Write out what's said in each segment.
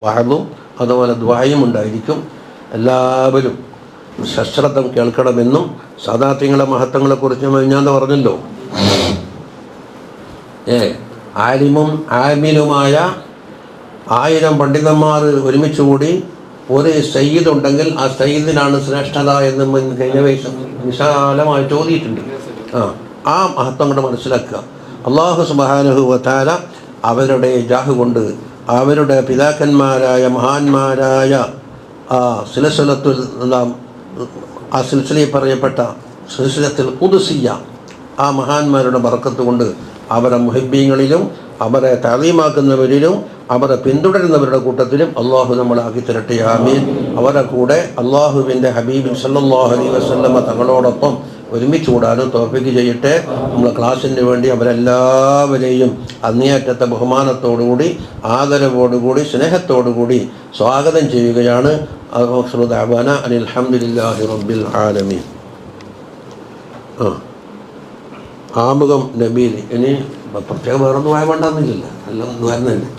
വഅദും അതുപോലെ ദുആയും ഉണ്ടായിരിക്കും. എല്ലാവരും സശ്രദ്ധം കേൾക്കണമെന്നും സാദാത്യങ്ങളുടെ മഹത്വങ്ങളെക്കുറിച്ച് ഞാൻ പറഞ്ഞല്ലോ. ആലിമും ആമിനുമായ 1000 പണ്ഡിതന്മാർ ഒരുമിച്ച് കൂടി ഒരു സയ്യിദ് ഉണ്ടെങ്കിൽ ആ സയ്യിദിനാണ് ശ്രേഷ്ഠത എന്ന് കഴിഞ്ഞ വിശാലമായി ചോദിയിട്ടുണ്ട്. ആ മഹത്വം കൊണ്ട് മനസ്സിലാക്കുക. അല്ലാഹു സുബ്ഹാനഹു വ തആല അവരുടെ ജാഹ് കൊണ്ട് അവരുടെ പിതാക്കന്മാരായ മഹാന്മാരായ സിൽസിലത്തുൽ ആ സിൽസിലയിൽ പറയപ്പെട്ട സിൽസിലത്തുൽ ഖുദ്സിയ്യ ആ മഹാന്മാരുടെ ബർക്കത്ത് കൊണ്ട് അവരെ മുഹിബ്ബീങ്ങളിലും അവരെ തഅലീമാക്കുന്നവരിലും അവരെ പിന്തുടരുന്നവരുടെ കൂട്ടത്തിലും അള്ളാഹു നമ്മളാക്കി തരട്ടെ. ആമീൻ. അവരുടെ കൂടെ അള്ളാഹുവിൻ്റെ ഹബീബ് സല്ലല്ലാഹു അലൈഹി വസല്ലമ തങ്ങളോടൊപ്പം ഒരുമിച്ച് കൂടാനും തൗഫീഖ് ചെയ്യട്ടെ. നമ്മളെ ക്ലാസ്സിന് വേണ്ടി അവരെല്ലാവരെയും അങ്ങേയറ്റത്തെ ബഹുമാനത്തോടുകൂടി ആദരവോടുകൂടി സ്നേഹത്തോടുകൂടി സ്വാഗതം ചെയ്യുകയാണ്. അൽഹംദുലില്ലാഹി റബ്ബിൽ ആലമീൻ. ആമുഖം നബീൽ. ഇനി പ്രത്യേകം വേറൊന്നും വായ വേണ്ടെന്നില്ല, എല്ലാം വരുന്നതന്നെ.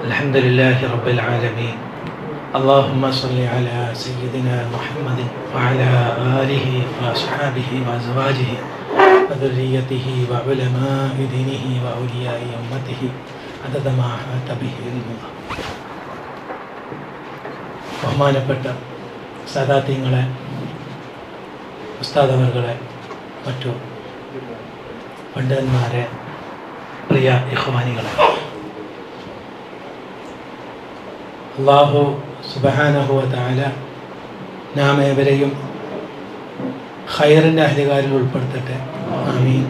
الحمد لله رب العالمين. اللهم صل على سيدنا محمد وعلى آله وأصحابه وأزواجه وذريته وعلماء دينه وأولياء أمته عدد ما أحاط به علمه. ബഹുമാനപ്പെട്ട സാദാത്യങ്ങളെ, ഉസ്താദവർകളെ, മറ്റു പണ്ഡിതന്മാരെ, പ്രിയ ഇഖ്വാനികളെ, അല്ലാഹു സുബ്ഹാനഹു വ തആല നാം ഏവരെയും ഖൈറിൻ്റെ അഹ്ലുകാരിൽ ഉൾപ്പെടുത്തട്ടെ. ആമീൻ.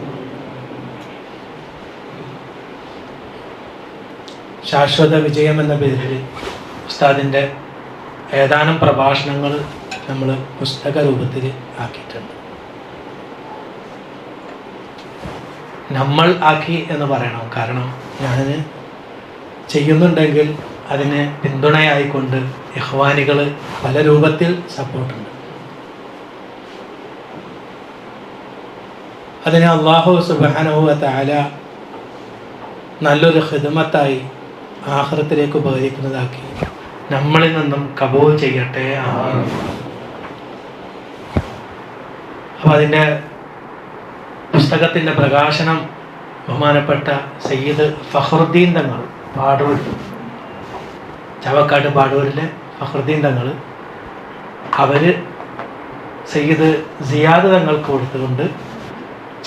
ശാശ്വത വിജയം എന്ന പേരിൽ ഉസ്താദിൻ്റെ ഏതാനും പ്രഭാഷണങ്ങൾ നമ്മൾ പുസ്തക രൂപത്തിൽ ആക്കിയിട്ടുണ്ട്. നമ്മൾ ആക്കി എന്ന് പറയണം, കാരണം ഞാൻ ചെയ്യുന്നുണ്ടെങ്കിൽ അതിന് പിന്തുണയായിക്കൊണ്ട് ഇഖ്വാനികൾ പല രൂപത്തിൽ സപ്പോർട്ടുണ്ട്. അതിനെ അല്ലാഹു സുബ്ഹാനഹു വ തആല നല്ലൊരു ഖിദ്മത്തായി ആഖിറത്തിലേക്ക് ഉപകരിക്കുന്നതാക്കി നമ്മളിൽ നിന്നും കബൂൽ ചെയ്യട്ടെ. അപ്പോൾ അതിൻ്റെ പുസ്തകത്തിൻ്റെ പ്രകാശനം ബഹുമാനപ്പെട്ട സയ്യിദ് ഫഖ്റുദ്ദീൻ തങ്ങൾ പാടൂർ, ചാവക്കാട് പാടൂരിലെ ഫഖ്റുദ്ദീൻ തങ്ങൾ, അവർ സയ്യിദ് സിയാദ് തങ്ങൾക്ക് കൊടുത്തുകൊണ്ട്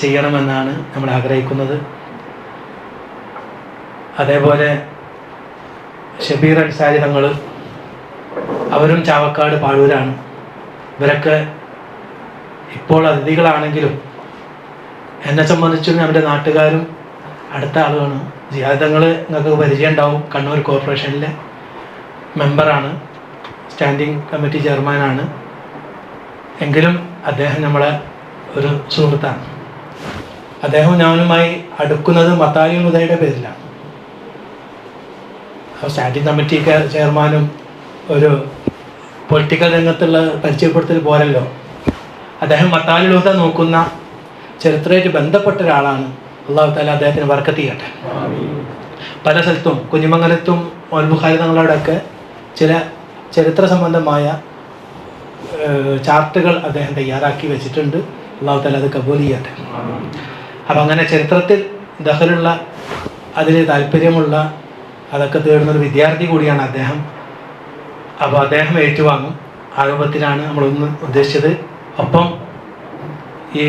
ചെയ്യണമെന്നാണ് നമ്മൾ ആഗ്രഹിക്കുന്നത്. അതേപോലെ ഷബീർ അൻസാരി തങ്ങൾ, അവരും ചാവക്കാട് പാടൂരാണ്. ഇവരൊക്കെ ഇപ്പോൾ അതിഥികളാണെങ്കിലും എന്നെ സംബന്ധിച്ചും നമ്മുടെ നാട്ടുകാരും അടുത്ത ആളുകളാണ്. സിയാദ് തങ്ങൾ നിങ്ങൾക്ക് പരിചയം ഉണ്ടാവും, കണ്ണൂർ കോർപ്പറേഷനിലെ മെമ്പറാണ്, സ്റ്റാൻഡിംഗ് കമ്മിറ്റി ചെയർമാനാണ്. എങ്കിലും അദ്ദേഹം നമ്മളെ ഒരു സുഹൃത്താണ്. അദ്ദേഹം ഞാനുമായി അടുക്കുന്നത് മത്തായി മുതയുടെ പേരിലാണ്. സ്റ്റാൻഡിംഗ് കമ്മിറ്റി ചെയർമാനും ഒരു പൊളിറ്റിക്കൽ രംഗത്തുള്ള പരിചയപ്പെടുത്തൽ പോരല്ലോ. അദ്ദേഹം മത്താലിലൂടെ നോക്കുന്ന ചരിത്രമായിട്ട് ബന്ധപ്പെട്ട ഒരാളാണ്. അല്ലാഹു തആല അദ്ദേഹത്തിന് ബർക്കത്ത് ചെയ്യട്ടെ. പല സ്ഥലത്തും കുഞ്ഞിമംഗലത്തും ബുഖാരി തങ്ങളോടൊക്കെ ചില ചരിത്ര സംബന്ധമായ ചാർട്ടുകൾ അദ്ദേഹം തയ്യാറാക്കി വെച്ചിട്ടുണ്ട്. അല്ലാഹു തആല അത് കബൂൽ ചെയ്യട്ടെ. അപ്പം അങ്ങനെ ചരിത്രത്തിൽ ദഖലുള്ള, അതിൽ താല്പര്യമുള്ള, അതൊക്കെ തേടുന്നൊരു വിദ്യാർത്ഥി കൂടിയാണ് അദ്ദേഹം. അപ്പോൾ അദ്ദേഹം ഏറ്റുവാങ്ങും. ആ രൂപത്തിലാണ് നമ്മളൊന്ന് ഉദ്ദേശിച്ചത്. ഒപ്പം ഈ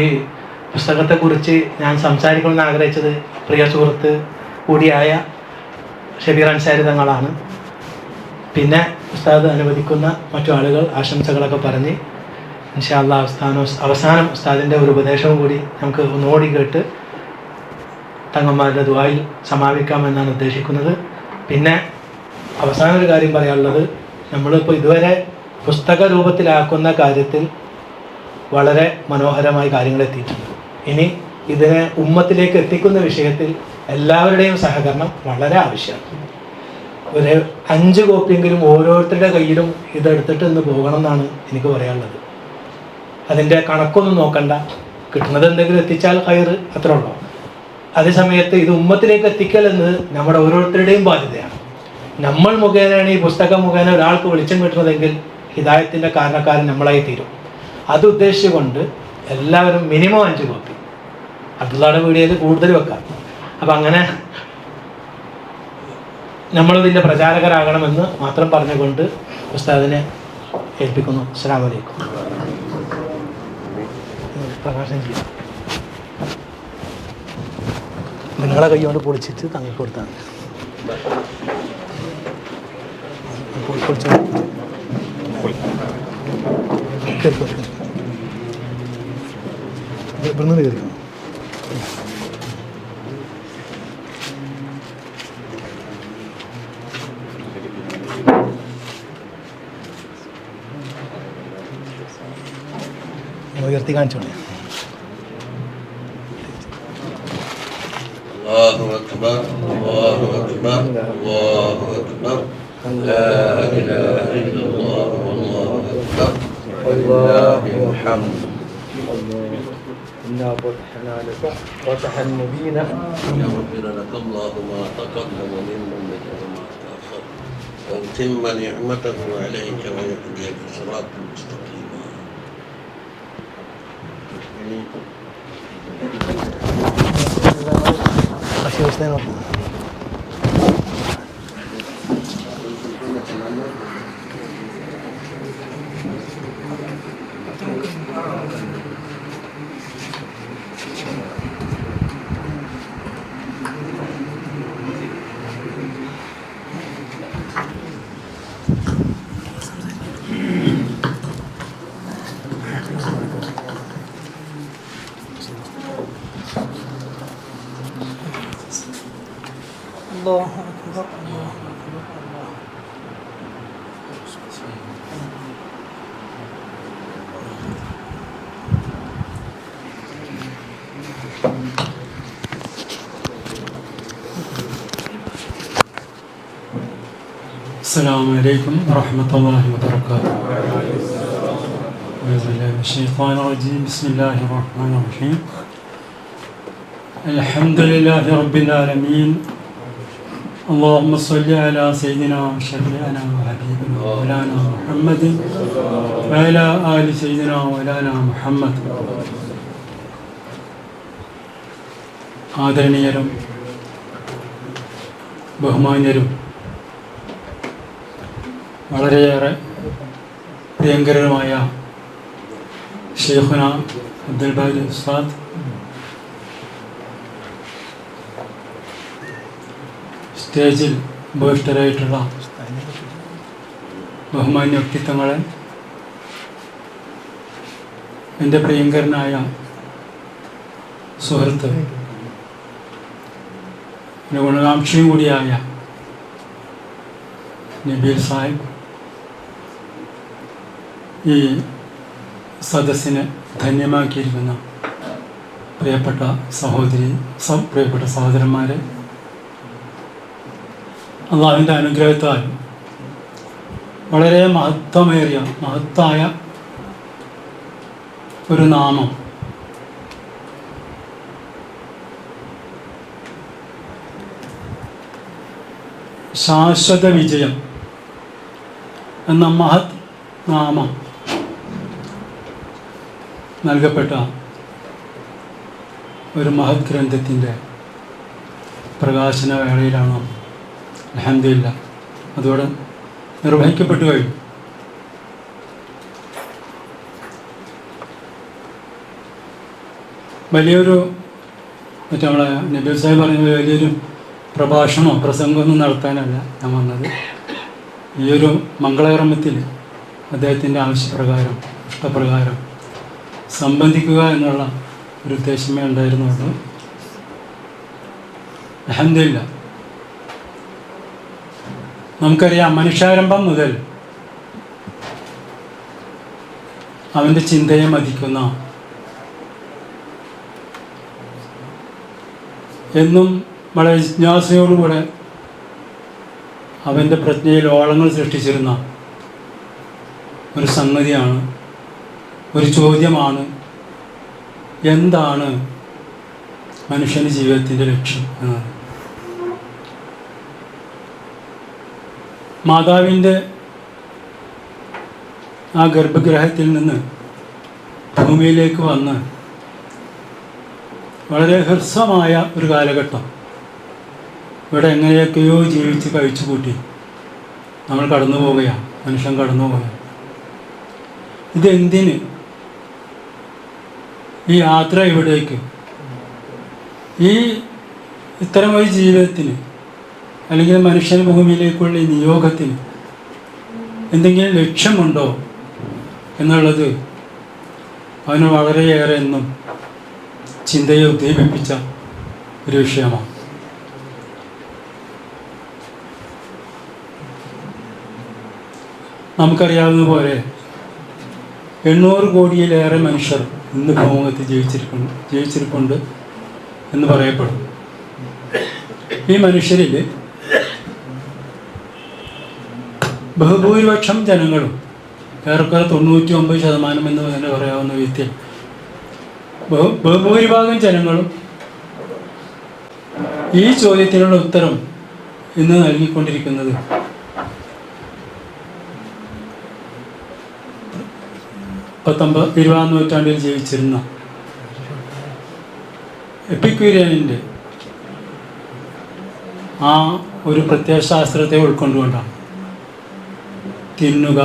പുസ്തകത്തെക്കുറിച്ച് ഞാൻ സംസാരിക്കണമെന്ന് ആഗ്രഹിച്ചത് പ്രിയ സുഹൃത്ത് കൂടിയായ ഷബീർ അൻസാരി തങ്ങളാണ്. പിന്നെ ഉസ്താദ് അനുവദിക്കുന്ന മറ്റു ആളുകൾ ആശംസകളൊക്കെ പറഞ്ഞ് ഇൻഷാ അല്ലാഹ് അവസാനം ഉസ്താദിൻ്റെ ഒരു ഉപദേശവും കൂടി നമുക്ക് ഒന്നുകൂടി കേട്ട് തങ്ങന്മാരുടെ ദുആയിൽ സമാപിക്കാമെന്നാണ് ഉദ്ദേശിക്കുന്നത്. പിന്നെ അവസാന ഒരു കാര്യം പറയാനുള്ളത്, നമ്മളിപ്പോൾ ഇതുവരെ പുസ്തക രൂപത്തിലാക്കുന്ന കാര്യത്തിൽ വളരെ മനോഹരമായി കാര്യങ്ങൾ എത്തിയിട്ടുണ്ട്. ഇനി ഇതിനെ ഉമ്മത്തിലേക്ക് എത്തിക്കുന്ന വിഷയത്തിൽ എല്ലാവരുടെയും സഹകരണം വളരെ ആവശ്യമാണ്. ഒരു 5 കോപ്പിയെങ്കിലും ഓരോരുത്തരുടെ കയ്യിലും ഇതെടുത്തിട്ട് ഇന്ന് പോകണം എന്നാണ് എനിക്ക് പറയാനുള്ളത്. അതിൻ്റെ കണക്കൊന്നും നോക്കണ്ട, കിട്ടുന്നത് എന്തെങ്കിലും എത്തിച്ചാൽ ഹൈർ, അത്രേ ഉള്ളൂ. അതേസമയത്ത് ഇത് ഉമ്മത്തിലേക്ക് എത്തിക്കൽ എന്നത് നമ്മുടെ ഓരോരുത്തരുടെയും ബാധ്യതയാണ്. നമ്മൾ മുഖേനയാണ് ഈ പുസ്തകം മുഖേന ഒരാൾക്ക് വെളിച്ചം കിട്ടുന്നതെങ്കിൽ ഹിദായത്തിൻ്റെ കാരണക്കാരൻ നമ്മളായി തീരും. അത് ഉദ്ദേശിച്ചുകൊണ്ട് എല്ലാവരും മിനിമം 5 കോപ്പി, അബ്ദുള്ളയുടെ വീഡിയോയിൽ കൂടുതൽ വെക്കാം. അപ്പം അങ്ങനെ നമ്മളിതിൻ്റെ പ്രചാരകരാകണമെന്ന് മാത്രം പറഞ്ഞുകൊണ്ട് ഉസ്താദിനെ ഏൽപ്പിക്കുന്നു. അസ്സലാമു അലൈക്കും. പ്രകാശം ചെയ്യാം. നിങ്ങളെ കൈ കൊണ്ട് പൊളിച്ചിട്ട് തങ്ങി കൊടുത്താണ്. ഇവിടുന്ന് കയറിയോ? ഉയർത്തി കാണിച്ചോളെ. الله أكبر الله أكبر الله أكبر لا إله إلا الله والله أكبر ولله الحمد. إنا فتحنا لك فتحا مبينا يغفر لك الله ما تقدم من ذنبك وما تأخر ويتم نعمته عليك ويهديك صراطا مستقيما. الله أكبر الله أكبر الله. السلام عليكم ورحمة الله وبركاته. أعوذ بالله من الشيطان الرجيم. بسم الله الرحمن الرحيم. الحمد لله رب العالمين. اللهم صل على سيدنا وشفيعنا وحبيبنا مولانا محمد وعلى آل سيدنا مولانا محمد. ആദരണീയരും ബഹുമാന്യരും വളരെയേറെ പ്രിയങ്കരമായ ഷെയ്ഖുന അബ്ദുൽ ബാരി ഉസ്താദ്, സ്റ്റേജിൽ ഉപവിഷ്ടരായിട്ടുള്ള ബഹുമാന്യ വ്യക്തിത്വങ്ങളെ, എൻ്റെ പ്രിയങ്കരനായ സുഹൃത്ത്, എൻ്റെ ഗുണകാംക്ഷിയും കൂടിയായ നബീൽ സാഹിബ്, ഈ സദസ്സിനെ ധന്യമാക്കിയിരിക്കുന്ന പ്രിയപ്പെട്ട സഹോദരി, പ്രിയപ്പെട്ട സഹോദരന്മാരെ, അള്ളാഹുവിൻ്റെ അനുഗ്രഹത്താൽ വളരെ മഹത്തായ ഒരു നാമം ശാശ്വത വിജയം എന്ന മഹത് നാമം നൽകപ്പെട്ട ഒരു മഹത് ഗ്രന്ഥത്തിൻ്റെ പ്രകാശന വേളയിലാണ് അൽഹംദുലില്ലാ അതോടെ നിർവഹിക്കപ്പെട്ടു കഴിഞ്ഞു. വലിയൊരു നമ്മളെ നബീൽ സാഹിബ് പറഞ്ഞ വലിയൊരു പ്രഭാഷണമോ പ്രസംഗമൊന്നും നടത്താനല്ല ഞാൻ വന്നത്. ഈ ഒരു മംഗളകർമ്മത്തിൽ അദ്ദേഹത്തിൻ്റെ ആവശ്യപ്രകാരം, ഇഷ്ടപ്രകാരം സംബന്ധിക്കുക എന്നുള്ള ഒരു ഉദ്ദേശമേ ഉണ്ടായിരുന്നുള്ളൂ. അൽഹംദുലില്ലാ, നമുക്കറിയാം മനുഷ്യാരംഭം മുതൽ അവൻ്റെ ചിന്തയെ മതിക്കുന്ന, എന്നും വളരെ ജിജ്ഞാസയോടുകൂടെ അവൻ്റെ പ്രജ്ഞയിൽ ഓളങ്ങൾ സൃഷ്ടിച്ചിരുന്ന ഒരു സംഗതിയാണ്, ഒരു ചോദ്യമാണ്, എന്താണ് മനുഷ്യൻ്റെ ജീവിതത്തിൻ്റെ ലക്ഷ്യം എന്നത്. മാതാവിൻ്റെ ആ ഗർഭഗൃഹത്തിൽ നിന്ന് ഭൂമിയിലേക്ക് വന്ന് വളരെ ഹ്രസ്വമായ ഒരു കാലഘട്ടം ഇവിടെ എങ്ങനെയൊക്കെയോ ജീവിച്ച് കഴിച്ചു കൂട്ടി നമ്മൾ കടന്നു പോവുകയാണ്, മനുഷ്യൻ കടന്നു പോവുകയാണ്. ഇതെന്തിന് ഈ യാത്ര ഇവിടേക്ക്, ഈ ഇത്തരമൊരു ജീവിതത്തിന് അല്ലെങ്കിൽ മനുഷ്യൻ ഭൂമിയിലേക്കുള്ള ഈ നിയോഗത്തിന് എന്തെങ്കിലും ലക്ഷ്യമുണ്ടോ എന്നുള്ളത് അവന് വളരെയേറെ എന്നും ചിന്തയെ ഉദ്ദീപിപ്പിച്ച ഒരു വിഷയമാണ്. നമുക്കറിയാവുന്ന പോലെ 800 കോടിയിലേറെ മനുഷ്യർ ഇന്ന് ഭൂമുഖത്ത് ജീവിച്ചിരിപ്പുണ്ട് എന്ന് പറയപ്പെടും. ഈ മനുഷ്യരിൽ ബഹുഭൂരിപക്ഷം ജനങ്ങളും, ഏറെക്കുറെ 99% എന്ന് തന്നെ പറയാവുന്ന വിധത്തിൽ ബഹുഭൂരിഭാഗം ജനങ്ങളും ഈ ചോദ്യത്തിനുള്ള ഉത്തരം ഇന്ന് നൽകിക്കൊണ്ടിരിക്കുന്നത് 20-ാം നൂറ്റാണ്ടിൽ ജീവിച്ചിരുന്ന എപ്പിക്യൂരിയനിൻ്റെ ആ ഒരു പ്രത്യയശാസ്ത്രത്തെ ഉൾക്കൊണ്ടുകൊണ്ടാണ്. തിന്നുക,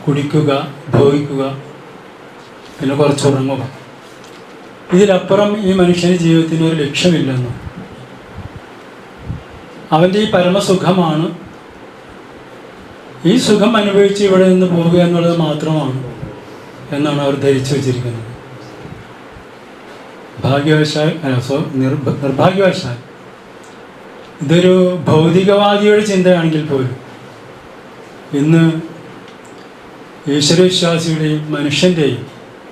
കുടിക്കുക, ഭോഗിക്കുക, പിന്നെ കുറച്ച് ഉറങ്ങുക. ഇതിലപ്പുറം ഈ മനുഷ്യൻ്റെ ജീവിതത്തിന് ഒരു ലക്ഷ്യമില്ലെന്നും അവൻ്റെ ഈ പരമസുഖമാണ്, ഈ സുഖം അനുഭവിച്ച് ഇവിടെ നിന്ന് പോവുക എന്നുള്ളത് മാത്രമാണ് എന്നാണ് അവർ ധരിച്ചു വച്ചിരിക്കുന്നത്. നിർഭാഗ്യവശാൽ ഇതൊരു ഭൗതികവാദിയുടെ ചിന്തയാണെങ്കിൽ പോലും ഇന്ന് ഈശ്വരവിശ്വാസിയുടെയും മനുഷ്യൻ്റെയും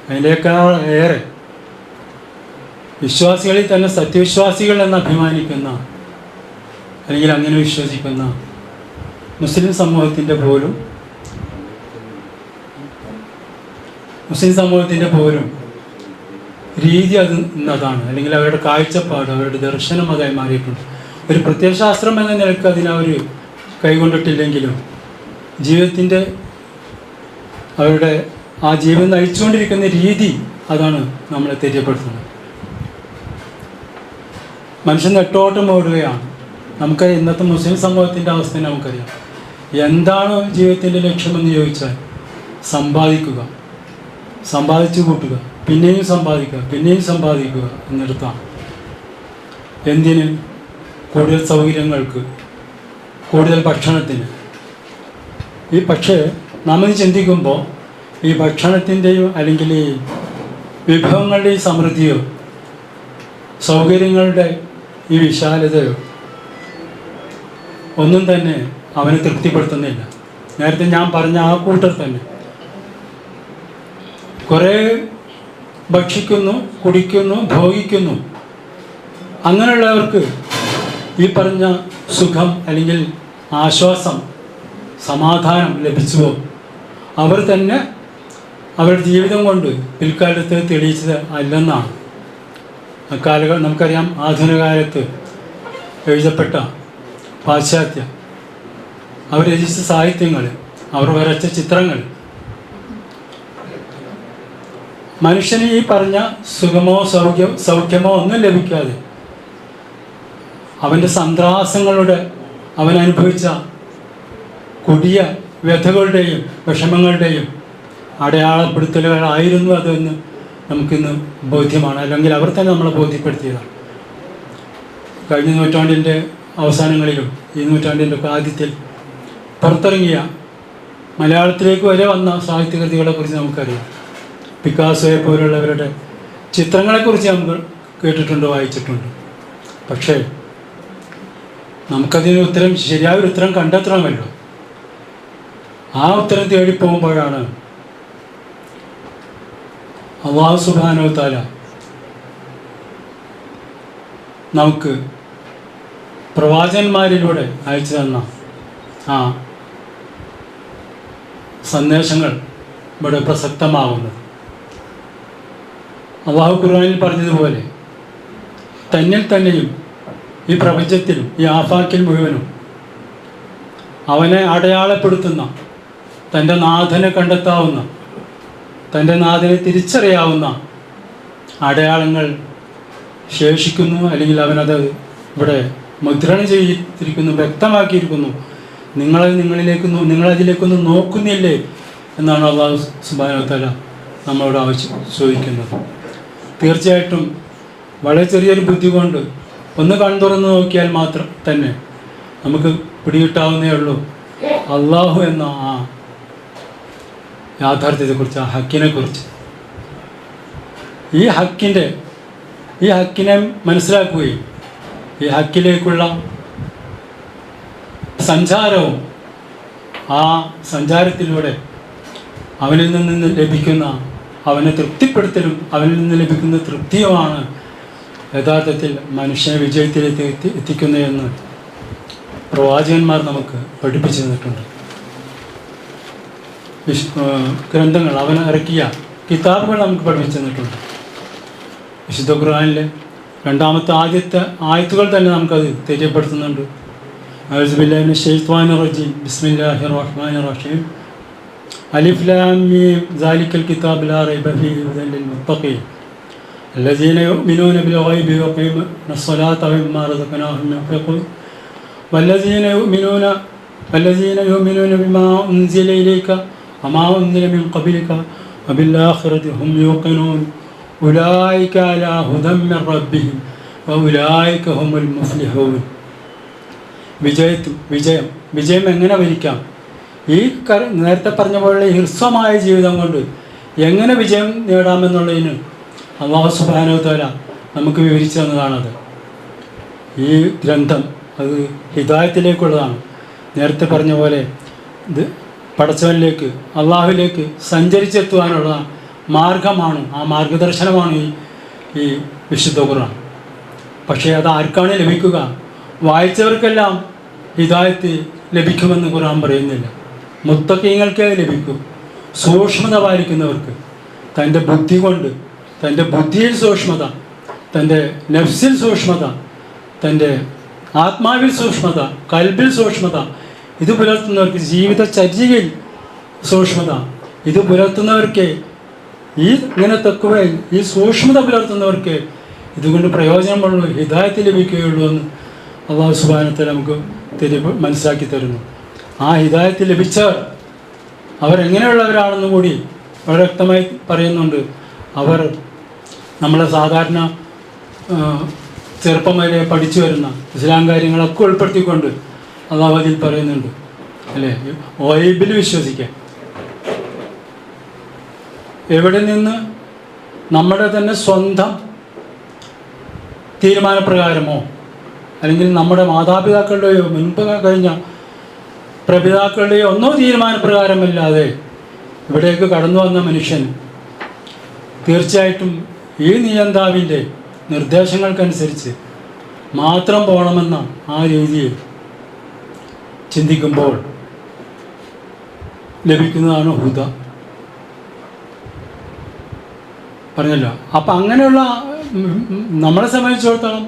അതിനേക്കാൾ ഏറെ വിശ്വാസികളിൽ തന്നെ സത്യവിശ്വാസികൾ എന്ന് അഭിമാനിക്കുന്ന അല്ലെങ്കിൽ അങ്ങനെ വിശ്വസിക്കുന്ന മുസ്ലിം സമൂഹത്തിൻ്റെ പോലും രീതി അതാണ്, അല്ലെങ്കിൽ അവരുടെ കാഴ്ചപ്പാട്, അവരുടെ ദർശനം അതായി മാറിയിട്ടുണ്ട്. ഒരു പ്രത്യയശാസ്ത്രം എന്ന നിലയ്ക്ക് അതിനവർ കൈകൊണ്ടിട്ടില്ലെങ്കിലും ജീവിതത്തിൻ്റെ അവരുടെ ആ ജീവിതം നയിച്ചുകൊണ്ടിരിക്കുന്ന രീതി അതാണ് നമ്മളെ തെര്യപ്പെടുത്തുന്നത്. മനുഷ്യൻ നെട്ടോട്ടം ഓടുകയാണ്. നമുക്കറിയാം ഇന്നത്തെ മുസ്ലിം സമൂഹത്തിൻ്റെ അവസ്ഥ നമുക്കറിയാം. എന്താണ് ജീവിതത്തിൻ്റെ ലക്ഷ്യമെന്ന് ചോദിച്ചാൽ സമ്പാദിക്കുക, സമ്പാദിച്ചു കൂട്ടുക, പിന്നെയും സമ്പാദിക്കുക എന്നിടത്താണ്. എന്തിന്? കൂടുതൽ സൗകര്യങ്ങൾക്ക്, കൂടുതൽ ഭക്ഷണത്തിന്. പക്ഷേ നാം ചിന്തിക്കുമ്പോൾ ഈ ഭക്ഷണത്തിൻ്റെയും അല്ലെങ്കിൽ ഈ വിഭവങ്ങളുടെയും സമൃദ്ധിയോ സൗകര്യങ്ങളുടെ ഈ വിശാലതയോ ഒന്നും തന്നെ അവനെ തൃപ്തിപ്പെടുത്തുന്നില്ല. നേരത്തെ ഞാൻ പറഞ്ഞ ആ കൂട്ടർ തന്നെ കുറേ ഭക്ഷിക്കുന്നു, കുടിക്കുന്നു, ഭോഗിക്കുന്നു. അങ്ങനെയുള്ളവർക്ക് ഈ പറഞ്ഞ സുഖം അല്ലെങ്കിൽ ആശ്വാസം, സമാധാനം ലഭിച്ചുവോ? അവർ തന്നെ അവരുടെ ജീവിതം കൊണ്ട് പിൽക്കാലത്ത് തെളിയിച്ചത് അല്ലെന്നാണ്. നമുക്കറിയാം ആധുനിക കാലത്ത് എഴുതപ്പെട്ട പാശ്ചാത്യ അവർ രചിച്ച സാഹിത്യങ്ങൾ, അവർ വരച്ച ചിത്രങ്ങൾ മനുഷ്യന് ഈ പറഞ്ഞ സുഖമോ സൗഖ്യമോ ഒന്നും ലഭിക്കാതെ അവൻ്റെ സന്ത്രാസങ്ങളുടെ, അവൻ അനുഭവിച്ച കൊടിയ വ്യഥകളുടെയും വിഷമങ്ങളുടെയും അടയാളപ്പെടുത്തലുകളായിരുന്നു അതെന്ന് നമുക്കിന്ന് ബോധ്യമാണ്. അല്ലെങ്കിൽ അവർ തന്നെ നമ്മളെ ബോധ്യപ്പെടുത്തിയതാണ്. കഴിഞ്ഞ നൂറ്റാണ്ടിൻ്റെ അവസാനങ്ങളിലും ഈ നൂറ്റാണ്ടിൻ്റെ ആദ്യത്തിൽ പുറത്തിറങ്ങിയ മലയാളത്തിലേക്ക് വരെ വന്ന സാഹിത്യകൃതികളെക്കുറിച്ച് നമുക്കറിയാം. പിക്കാസോയെ പോലുള്ളവരുടെ ചിത്രങ്ങളെക്കുറിച്ച് നമ്മൾ കേട്ടിട്ടുണ്ട്, വായിച്ചിട്ടുണ്ട്. പക്ഷേ നമുക്കതിന് ഉത്തരം, ശരിയായൊരു ഉത്തരം കണ്ടെത്തണമല്ലോ. ആ ഉത്തരം തേടിപ്പോകുമ്പോഴാണ് അല്ലാഹു സുബ്ഹാനഹു വ തആല നമുക്ക് പ്രവാചകന്മാരിലൂടെ അയച്ചു തന്ന ആ സന്ദേശങ്ങൾ ഇവിടെ പ്രസക്തമാകുന്നത്. അല്ലാഹു ഖുർആനിൽ പറഞ്ഞതുപോലെ തന്നിൽ തന്നെയും ഈ പ്രപഞ്ചത്തിലും ഈ ആഫാക്കിൽ മുഴുവനും അവനെ അടയാളപ്പെടുത്തുന്ന, തൻ്റെ നാഥനെ കണ്ടെത്താവുന്ന, തൻ്റെ നാഥനെ തിരിച്ചറിയാവുന്ന അടയാളങ്ങൾ ശേഷിക്കുന്നു. അല്ലെങ്കിൽ അവനത് ഇവിടെ മുദ്രണം ചെയ്തിരിക്കുന്നു, വ്യക്തമാക്കിയിരിക്കുന്നു. നിങ്ങളതിലേക്കൊന്നും നോക്കുന്നില്ലേ എന്നാണ് അല്ലാഹു സുബ്ഹാനഹു വ തആല നമ്മളോട് ചോദിക്കുന്നത്. തീർച്ചയായിട്ടും വളരെ ചെറിയൊരു ബുദ്ധി കൊണ്ട് ഒന്ന് കൺതുറന്ന് നോക്കിയാൽ മാത്രം തന്നെ നമുക്ക് പിടികിട്ടാവുന്നേ ഉള്ളൂ അള്ളാഹു എന്ന ആ യാഥാർത്ഥ്യത്തെക്കുറിച്ച്, ആ ഹക്കിനെക്കുറിച്ച്. ഈ ഹക്കിനെ മനസ്സിലാക്കുകയും ഈ ഹക്കിലേക്കുള്ള സഞ്ചാരവും ആ സഞ്ചാരത്തിലൂടെ അവനിൽ നിന്ന് ലഭിക്കുന്ന, അവനെ തൃപ്തിപ്പെടുത്തലും അവനിൽ നിന്ന് ലഭിക്കുന്ന തൃപ്തിയുമാണ് യഥാർത്ഥത്തിൽ മനുഷ്യനെ വിജയത്തിലേക്ക് എത്തിക്കുന്നതെന്ന് പ്രവാചകന്മാർ നമുക്ക് പഠിപ്പിച്ചു തന്നിട്ടുണ്ട്. ഗ്രന്ഥങ്ങൾ, അവൻ ഇറക്കിയ കിതാബുകൾ നമുക്ക് പഠിപ്പിച്ചു തന്നിട്ടുണ്ട്. വിശുദ്ധ ഖുർആനിലെ ആദ്യത്തെ ആയത്തുകൾ തന്നെ നമുക്കത് തെര്യപ്പെടുത്തുന്നുണ്ട്. അഊസു ബില്ലാഹി മിനശ് ശൈത്വാനിർ റജീം. ബിസ്മില്ലാഹിർ റഹ്മാനിർ റഹീം. അലിഫ് ലാം മീം സാലിക്കൽ കിതാബു ലാ റൈബ ഫീഹി ഹുദൻ ലിൽ മുത്തഖീൻ الذين يؤمنون بالغيب ويقيمون الصلاة ومما رزقناهم ينفقون والذين يؤمنون بما أنزل إليك وما أنزل من قبلك وبالآخرة هم يوقنون أولئك على هدى من ربهم وأولئك هم المفلحون. വിജയം എങ്ങനെ വരിക്കാം? ഈ നേരത്തെ പറഞ്ഞ പോലെ ഹ്രസ്വമായ ജീവിതം കൊണ്ട് എങ്ങനെ വിജയം നേടാമെന്നുള്ളതിന് അല്ലാഹു സുബ്ഹാനഹു വ തആല നമുക്ക് വിവരിച്ചു തന്നതാണത്. ഈ ഗ്രന്ഥം അത് ഹിദായത്തിലേക്കുള്ളതാണ്. നേരത്തെ പറഞ്ഞ പോലെ ഇത് പടച്ചവനിലേക്ക്, അള്ളാഹുവിലേക്ക് സഞ്ചരിച്ചെത്തുവാനുള്ള മാർഗമാണ്, ആ മാർഗദർശനമാണ് ഈ വിശുദ്ധ ഖുർആൻ. പക്ഷേ അത് ആർക്കാണ് ലഭിക്കുക? വായിച്ചവർക്കെല്ലാം ഹിദായത്ത് ലഭിക്കുമെന്ന് ഖുർആൻ പറയുന്നില്ല. മുത്തഖീങ്ങൾക്കേ ലഭിക്കൂ. സൂക്ഷ്മത പാലിക്കുന്നവർക്ക്, തൻ്റെ ബുദ്ധി കൊണ്ട്, തൻ്റെ ബുദ്ധിയിൽ സൂക്ഷ്മത, തൻ്റെ നഫ്സിൽ സൂക്ഷ്മത, തൻ്റെ ആത്മാവിൽ സൂക്ഷ്മത, കൽബിൽ സൂക്ഷ്മത, ഇത് പുലർത്തുന്നവർക്ക്, ജീവിതചര്യയിൽ സൂക്ഷ്മത, ഇത് പുലർത്തുന്നവർക്ക്, ഇങ്ങനെ തക്കുവയിൽ ഈ സൂക്ഷ്മത പുലർത്തുന്നവർക്ക് ഇതുകൊണ്ട് പ്രയോജനമുള്ളൂ, ഹിദായത്ത് ലഭിക്കുകയുള്ളൂ എന്ന് അല്ലാഹു സുബ്ഹാനഹു വ തആല നമുക്ക് മനസ്സിലാക്കി തരുന്നു. ആ ഹിദായത്ത് ലഭിച്ചവർ അവരെങ്ങനെയുള്ളവരാണെന്ന് കൂടി വളരെ വ്യക്തമായി പറയുന്നുണ്ട്. അവർ നമ്മളെ സാധാരണ ചെറുപ്പം വരെ പഠിച്ചു വരുന്ന ഇസ്ലാം കാര്യങ്ങളൊക്കെ ഉൾപ്പെടുത്തിക്കൊണ്ട് അല്ലാഹു അതിൽ പറയുന്നുണ്ട്, അല്ലേ? ഗൈബിൽ വിശ്വസിക്കാൻ. എവിടെ നിന്ന്? നമ്മുടെ തന്നെ സ്വന്തം തീരുമാനപ്രകാരമോ അല്ലെങ്കിൽ നമ്മുടെ മാതാപിതാക്കളുടെയോ മുൻപ് കഴിഞ്ഞ പ്രപിതാക്കളുടെയോ ഒന്നോ തീരുമാനപ്രകാരമല്ലാതെ ഇവിടേക്ക് കടന്നു വന്ന മനുഷ്യൻ തീർച്ചയായിട്ടും ഈ നിയന്താവിൻ്റെ നിർദ്ദേശങ്ങൾക്കനുസരിച്ച് മാത്രം പോകണമെന്ന ആ രീതിയിൽ ചിന്തിക്കുമ്പോൾ ലഭിക്കുന്നതാണ് ഹുദ. പറഞ്ഞല്ലോ. അപ്പം അങ്ങനെയുള്ള നമ്മളെ സംബന്ധിച്ചിടത്തോളം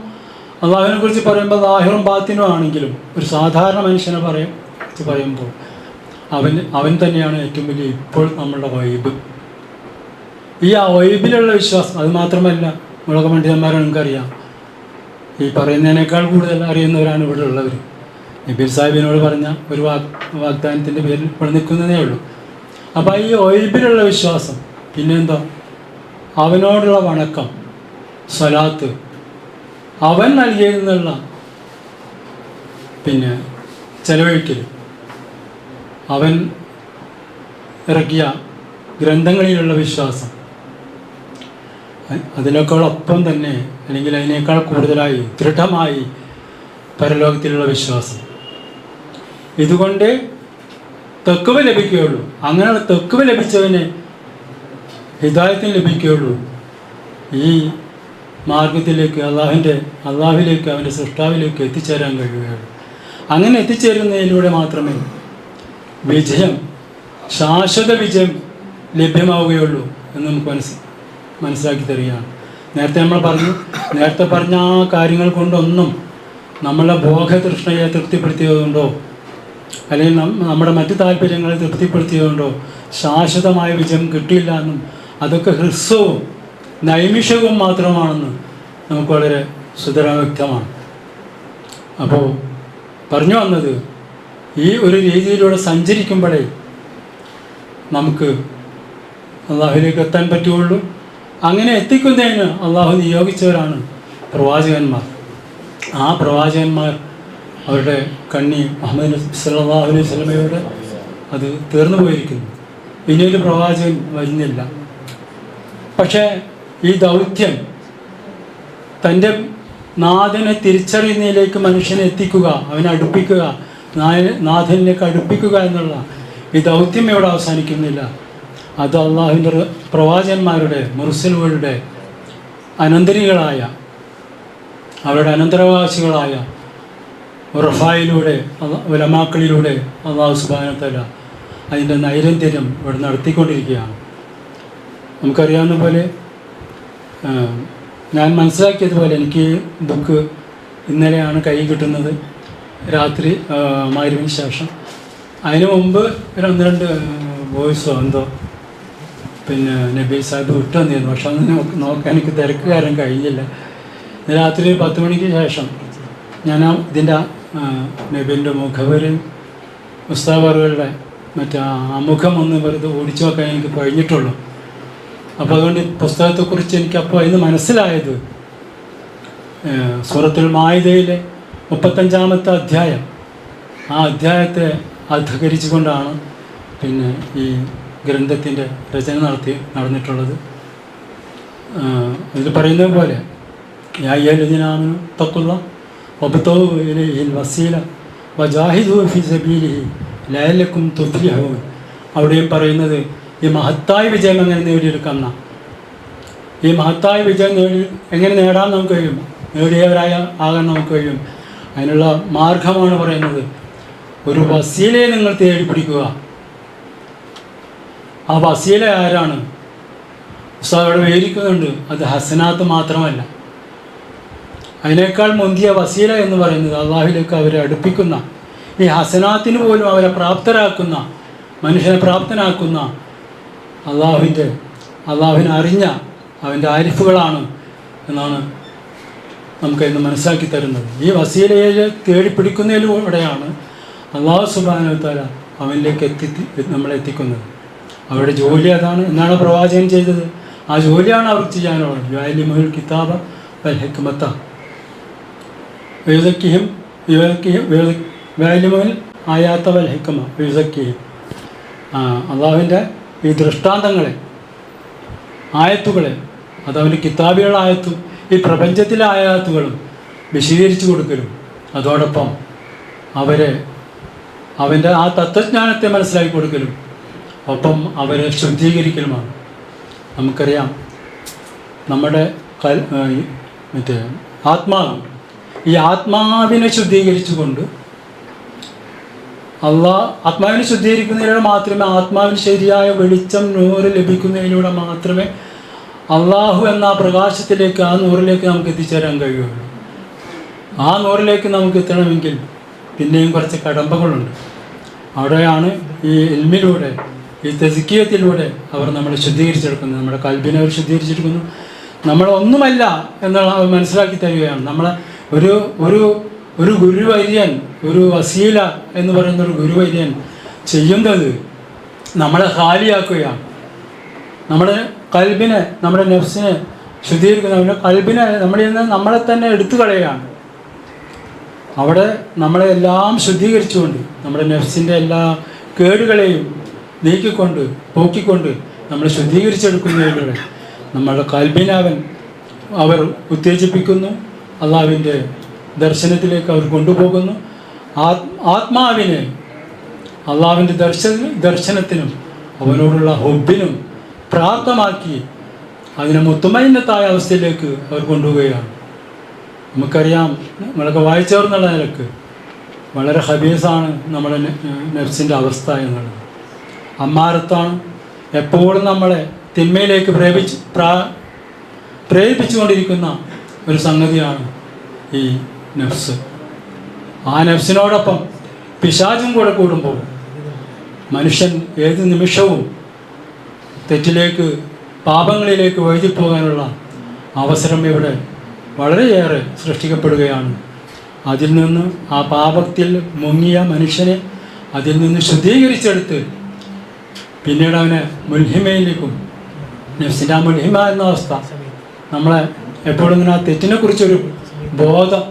അള്ളാഹുവിനെ കുറിച്ച് പറയുമ്പോൾ ലാഹിറും ബാത്തിനും ആണെങ്കിലും ഒരു സാധാരണ മനുഷ്യനെ പറയുമ്പോൾ അവൻ തന്നെയാണ് ഏറ്റവും വലിയ ഇപ്പോൾ നമ്മളുടെ വൈബ്. ഈ ആ വൈബിലുള്ള വിശ്വാസം, അത് മാത്രമല്ല, നമ്മളൊക്കെ പണ്ഡിതന്മാരെ നിങ്ങൾക്കറിയാം, ഈ പറയുന്നതിനേക്കാൾ കൂടുതൽ അറിയുന്നവരാണ് ഇവിടെ ഉള്ളവർ. നബീൽ സാഹിബിനോട് പറഞ്ഞ ഒരു വാഗ്ദാനത്തിൻ്റെ പേരിൽ ഇവിടെ നിൽക്കുന്നതേ ഉള്ളൂ. അപ്പോൾ ഈ വൈബിലുള്ള വിശ്വാസം, പിന്നെന്താ, അവനോടുള്ള വണക്കം, സ്വലാത്ത്, അവൻ നൽകിയെന്നുള്ള പിന്നെ ചെലവഴിക്കൽ, അവൻ ഇറക്കിയ ഗ്രന്ഥങ്ങളിലുള്ള വിശ്വാസം, അതിനേക്കാളൊപ്പം തന്നെ അല്ലെങ്കിൽ അതിനേക്കാൾ കൂടുതലായി ദൃഢമായി പരലോകത്തിലുള്ള വിശ്വാസം. ഇതുകൊണ്ട് തെക്കുവ ലഭിക്കുകയുള്ളൂ. അങ്ങനെയുള്ള തെക്കുവ ലഭിച്ചവന് ഹിദായത്തിന് ലഭിക്കുകയുള്ളൂ. ഈ മാർഗത്തിലേക്ക് അള്ളാഹുവിലേക്ക് അവൻ്റെ സൃഷ്ടാവിലേക്ക് എത്തിച്ചേരാൻ കഴിയുകയുള്ളൂ. അങ്ങനെ എത്തിച്ചേരുന്നതിലൂടെ മാത്രമേ വിജയം, ശാശ്വത വിജയം ലഭ്യമാവുകയുള്ളൂ എന്ന് നമുക്ക് മനസ്സിലാക്കി തരികയാണ്. നേരത്തെ പറഞ്ഞ ആ കാര്യങ്ങൾ കൊണ്ടൊന്നും നമ്മളെ ഭോഗതൃഷ്ണയെ തൃപ്തിപ്പെടുത്തിയതുകൊണ്ടോ അല്ലെങ്കിൽ നമ്മുടെ മറ്റു താല്പര്യങ്ങളെ തൃപ്തിപ്പെടുത്തിയതുകൊണ്ടോ ശാശ്വതമായ വിജയം കിട്ടിയില്ല എന്നും അതൊക്കെ ഹ്രസ്വവും നൈമിഷവും മാത്രമാണെന്ന് നമുക്ക് വളരെ സുതരാ വ്യക്തമാണ്. അപ്പോൾ പറഞ്ഞു വന്നത്, ഈ ഒരു രീതിയിലൂടെ സഞ്ചരിക്കുമ്പോഴേ നമുക്ക് അള്ളാഹുവിലേക്ക് എത്താൻ പറ്റുകയുള്ളൂ. അങ്ങനെ എത്തിക്കുന്നതിന് അള്ളാഹു നിയോഗിച്ചവരാണ് പ്രവാചകന്മാർ. ആ പ്രവാചകന്മാർ അവരുടെ കണ്ണി മുഹമ്മദ് സല്ലല്ലാഹു അലൈഹി വസല്ലമയോട് അത് തീർന്നു പോയിരിക്കുന്നു. ഇനിയൊരു പ്രവാചകൻ വരുന്നില്ല. പക്ഷേ ഈ ദൗത്യം തൻ്റെ നാഥനെ തിരിച്ചറിയുന്നതിലേക്ക് മനുഷ്യനെ എത്തിക്കുക, അവനെ അടുപ്പിക്കുക, നാഥനിലേക്ക് അടുപ്പിക്കുക എന്നുള്ള ഈ ദൗത്യം ഇവിടെ അവസാനിക്കുന്നില്ല. അത് അള്ളാഹുവിൻ്റെ പ്രവാചകന്മാരുടെ, മുർസലുകളുടെ അനന്തരികളായ, അവരുടെ അനന്തരാവകാശികളായ ഉറഫായിലൂടെ, ഉലമാക്കളിലൂടെ അള്ളാഹു സുബ്ഹാനഹു വ തആല അതിൻ്റെ നൈരന്തര്യം ഇവിടെ നടത്തിക്കൊണ്ടിരിക്കുകയാണ്. നമുക്കറിയാവുന്ന പോലെ, ഞാൻ മനസ്സിലാക്കിയതുപോലെ, എനിക്ക് ബുക്ക് ഇന്നലെയാണ് കൈ കിട്ടുന്നത്, രാത്രി മഗ്‌രിബിന് ശേഷം. അതിനു മുമ്പ് ഒന്ന് രണ്ട് വോയിസോ എന്തോ പിന്നെ നബി സാഹിബ് വിട്ടു തന്നിരുന്നു. പക്ഷെ അന്ന് നോക്കാൻ എനിക്ക് തിരക്ക് കാരണം കഴിഞ്ഞില്ല. രാത്രി 10 മണിക്ക് ശേഷം ഞാൻ ഇതിൻ്റെ നബീൻ്റെ മുഖവരും ഉസ്താദുകളുടെ മറ്റേ മുഖം ഒന്ന് വെറുതെ ഓടിച്ചു നോക്കാൻ എനിക്ക് കഴിഞ്ഞിട്ടുള്ളൂ. അപ്പോൾ അതുകൊണ്ട് പുസ്തകത്തെക്കുറിച്ച് എനിക്കപ്പോൾ അതിന് മനസ്സിലായത്, സൂറത്തുൽ മാഇദയിലെ 35-ാമത്തെ അധ്യായം, ആ അധ്യായത്തെ അധികരിച്ചുകൊണ്ടാണ് പിന്നെ ഈ ഗ്രന്ഥത്തിൻ്റെ രചന നടന്നിട്ടുള്ളത്. ഇതിൽ പറയുന്നത് പോലെ, യാ അയ്യുഹല്ലദീന ആമനൂ തഖുല്ലാഹ വബ്തഗൂ ഇലൈഹിൽ വസീല വജാഹിദൂ ഫീ സബീലിഹി ലഅല്ലക്കും തുഫ്ലിഹൂൻ. അവിടെയും പറയുന്നത് ഈ മഹത്തായ വിജയം എങ്ങനെ നേടിയെടുക്കാം. ഈ മഹത്തായ വിജയം എങ്ങനെ നേടാൻ നമുക്ക് കഴിയും, നേടിയവരായ ആകാൻ നമുക്ക് കഴിയും. അതിനുള്ള മാർഗമാണ് പറയുന്നത്, ഒരു വസീലയെ നിങ്ങൾ തേടി പിടിക്കുക. ആ വസീല ആരാണ്? ഉസ്താദ് അവിടെ വിവരിക്കുന്നുണ്ട്, അത് ഹസനാത്ത് മാത്രമല്ല, അതിനേക്കാൾ മുന്തിയ വസീല എന്ന് പറയുന്നത് അള്ളാഹുവിലേക്ക് അവരെ അടുപ്പിക്കുന്ന, ഈ ഹസനാത്തിന് പോലും അവരെ പ്രാപ്തരാക്കുന്ന, മനുഷ്യനെ പ്രാപ്തനാക്കുന്ന അള്ളാഹുവിനെ അറിഞ്ഞ അവൻ്റെ ആരിഫുകളാണ് എന്നാണ് നമുക്കതിന് മനസ്സിലാക്കി തരുന്നത്. ഈ വസീലയെ തേടിപ്പിടിക്കുന്നതിലൂടെയാണ് അള്ളാഹു സുബ്ഹാനഹു വ തആല അവനിലേക്ക് നമ്മളെ എത്തിക്കുന്നത്. അവരുടെ ജോലി അതാണ്. എന്നാണ് പ്രവാചകൻ ചെയ്തത്? ആ ജോലിയാണ് അവർ ചെയ്യാനുള്ളത്. യുഅല്ലിമുൽ കിതാബ വൽ ഹിക്മത വയുസക്കിഹിം വയുഅല്ലിമുൽ ആയാത വൽ ഹിക്മ വയുസക്കിഹിം. അള്ളാഹുവിൻ്റെ ഈ ദൃഷ്ടാന്തങ്ങളെ, ആയത്തുകളെ, അതവൻ്റെ കിതാബികളുടെ ആയത്തും ഈ പ്രപഞ്ചത്തിലെ ആയത്തുകളും വിശദീകരിച്ചു കൊടുക്കലും, അതോടൊപ്പം അവൻ്റെ ആ തത്വജ്ഞാനത്തെ മനസ്സിലാക്കി കൊടുക്കലും, ഒപ്പം അവരെ ശുദ്ധീകരിക്കലുമാണ്. നമുക്കറിയാം, നമ്മുടെ ആത്മാവ്, ഈ ആത്മാവിനെ ശുദ്ധീകരിച്ചുകൊണ്ട് ആത്മാവിനെ ശുദ്ധീകരിക്കുന്നതിലൂടെ മാത്രമേ, ആത്മാവിന് ശരിയായ വെളിച്ചം, നൂറ് ലഭിക്കുന്നതിലൂടെ മാത്രമേ അള്ളാഹു എന്ന പ്രകാശത്തിലേക്ക്, ആ നൂറിലേക്ക് നമുക്ക് എത്തിച്ചേരാൻ കഴിയുള്ളൂ. ആ നൂറിലേക്ക് നമുക്ക് എത്തണമെങ്കിൽ പിന്നെയും കുറച്ച് കടമ്പകളുണ്ട്. അവിടെയാണ് ഈ ഇൽമിലൂടെ, ഈ തസ്കിയത്തിലൂടെ അവർ നമ്മളെ ശുദ്ധീകരിച്ചെടുക്കുന്നത്. നമ്മുടെ കൽബിനെ അവർ ശുദ്ധീകരിച്ചെടുക്കുന്നു. നമ്മളൊന്നുമല്ല എന്നുള്ള മനസ്സിലാക്കി തരികയാണ്. നമ്മളെ ഒരു ഗുരുവര്യൻ, ഒരു വസീല എന്ന് പറയുന്ന ഒരു ഗുരുവര്യൻ ചെയ്യുന്നത് നമ്മളെ ഖാലിയാക്കുകയാണ്. നമ്മുടെ കൽബിനെ, നമ്മുടെ നഫ്സിനെ ശുദ്ധീകരിക്കുന്ന, നമ്മുടെ കൽബിനെ നമ്മളിൽ നിന്ന് നമ്മളെ തന്നെ എടുത്തു കളയുകയാണ്. അവിടെ നമ്മളെ എല്ലാം ശുദ്ധീകരിച്ചുകൊണ്ട്, നമ്മുടെ നഫ്സിൻ്റെ എല്ലാ കേടുകളെയും നീക്കിക്കൊണ്ട്, പോക്കിക്കൊണ്ട് നമ്മളെ ശുദ്ധീകരിച്ചെടുക്കുന്നതിലൂടെ നമ്മളുടെ കൽബിനെ അവർ ഉത്തേജിപ്പിക്കുന്നു. അള്ളാഹുവിൻ്റെ ദർശനത്തിലേക്ക് അവർ കൊണ്ടുപോകുന്നു. ആത്മാവിനെ അള്ളാഹുവിൻ്റെ ദർശനത്തിനും അവനോടുള്ള ഹുബിനും പ്രാപ്തമാക്കി അതിനെ മുത്തുമൈനത്തായ അവസ്ഥയിലേക്ക് അവർ കൊണ്ടുപോവുകയാണ്. നമുക്കറിയാം, നമ്മളൊക്കെ വായിച്ചേർന്നുള്ള നിലക്ക് വളരെ ഹബീസാണ് നമ്മുടെ നഫ്സിൻ്റെ അവസ്ഥ എന്നുള്ളത്. അമ്മാരത്താണ്, എപ്പോഴും നമ്മളെ തിന്മയിലേക്ക് പ്രേരിപ്പിച്ചുകൊണ്ടിരിക്കുന്ന ഒരു സംഗതിയാണ് ഈ നഫ്സ്. ആ നഫ്സിനോടൊപ്പം പിശാചും കൂടെ കൂടുമ്പോൾ മനുഷ്യൻ ഏത് നിമിഷവും തെറ്റിലേക്ക്, പാപങ്ങളിലേക്ക് വഴുതിപ്പോകാനുള്ള അവസരം ഇവിടെ വളരെയേറെ സൃഷ്ടിക്കപ്പെടുകയാണ്. അതിൽ നിന്ന്, ആ പാപത്തിൽ മുങ്ങിയ മനുഷ്യനെ അതിൽ നിന്ന് ശുദ്ധീകരിച്ചെടുത്ത് പിന്നീട് അവനെ മുൽഹിമയിലേക്കും, നഫ്സിൻ്റെ ആ മുൽഹിമ എന്ന അവസ്ഥ നമ്മളെ എപ്പോഴും ഇങ്ങനെ ആ തെറ്റിനെക്കുറിച്ചൊരു ബോധം,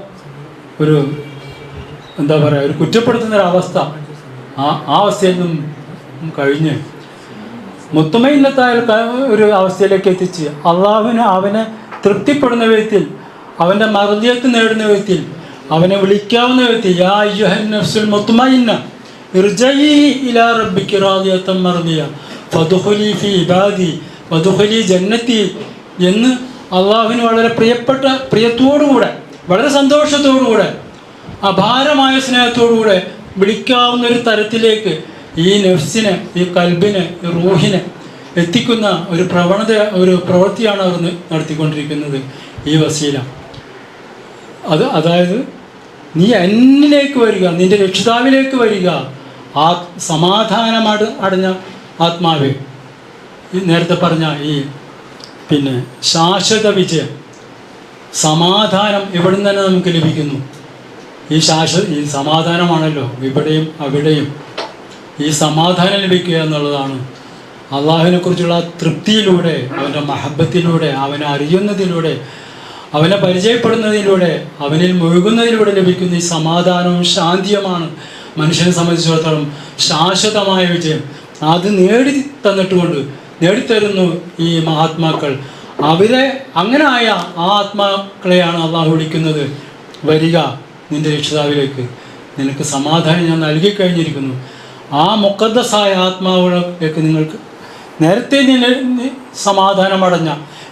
ഒരു എന്താ പറയുക, ഒരു കുറ്റപ്പെടുത്തുന്നൊരവസ്ഥ, ആ അവസ്ഥയിൽ നിന്നും കഴിഞ്ഞ് മുത്തുമയില്ലത്തായ ഒരു അവസ്ഥയിലേക്ക് എത്തിച്ച് അള്ളാഹുവിന് അവനെ തൃപ്തിപ്പെടുന്ന വിധത്തിൽ, അവൻ്റെ മർദിയത്ത് നേടുന്ന വിധത്തിൽ, അവനെ വിളിക്കാവുന്ന വിധത്തിൽ, യാ അയ്യുഹൻ നഫ്സുൽ മുത്മഇന്ന ഇർജഇ ഇലാ റബ്ബിക റാദിയതൻ മർദിയ ഫദ്ഖുലി ഫീ ഇബാദി വദ്ഖുലി ജന്നതി എന്ന് അള്ളാഹുവിന് വളരെ പ്രിയത്തോടുകൂടെ, വളരെ സന്തോഷത്തോടുകൂടെ, അപാരമായ സ്നേഹത്തോടുകൂടെ വിളിക്കാവുന്ന ഒരു തരത്തിലേക്ക് ഈ നഫ്സിനെ, ഈ കൽബിനെ, ഈ റൂഹിനെ എത്തിക്കുന്ന ഒരു പ്രവൃത്തിയാണ് അവർ നടത്തിക്കൊണ്ടിരിക്കുന്നത് ഈ വസീല. അതായത് നീ എന്നിലേക്ക് വരിക, നിന്റെ രക്ഷിതാവിലേക്ക് വരിക, ആ അടഞ്ഞ ആത്മാവേ. ഈ നേരത്തെ പറഞ്ഞ ഈ ശാശ്വത വിജയം, സമാധാനം ഇവിടെ നിന്ന് തന്നെ നമുക്ക് ലഭിക്കുന്നു. ഈ സമാധാനമാണല്ലോ ഇവിടെയും അവിടെയും. ഈ സമാധാനം ലഭിക്കുക എന്നുള്ളതാണ് അള്ളാഹുവിനെക്കുറിച്ചുള്ള തൃപ്തിയിലൂടെ, അവൻ്റെ മഹബത്തിലൂടെ, അവനെ അറിയുന്നതിലൂടെ, അവനെ പരിചയപ്പെടുന്നതിലൂടെ, അവനിൽ മുഴുകുന്നതിലൂടെ ലഭിക്കുന്ന ഈ സമാധാനവും ശാന്തിയുമാണ് മനുഷ്യനെ സംബന്ധിച്ചിടത്തോളം ശാശ്വതമായ വിജയം. അത് നേടിത്തരുന്നു ഈ മഹാത്മാക്കൾ. അവരെ അങ്ങനെയായ ആ ആത്മാക്കളെയാണ് അള്ളാഹു വിളിക്കുന്നത്, വരിക നിൻ്റെ രക്ഷിതാവിലേക്ക്, നിനക്ക് സമാധാനം ഞാൻ നൽകിക്കഴിഞ്ഞിരിക്കുന്നു. ആ മുഖദ്ദസായ ആത്മാവിലേക്ക് നിങ്ങൾക്ക് നേരത്തെ സമാധാനമടഞ്ഞ,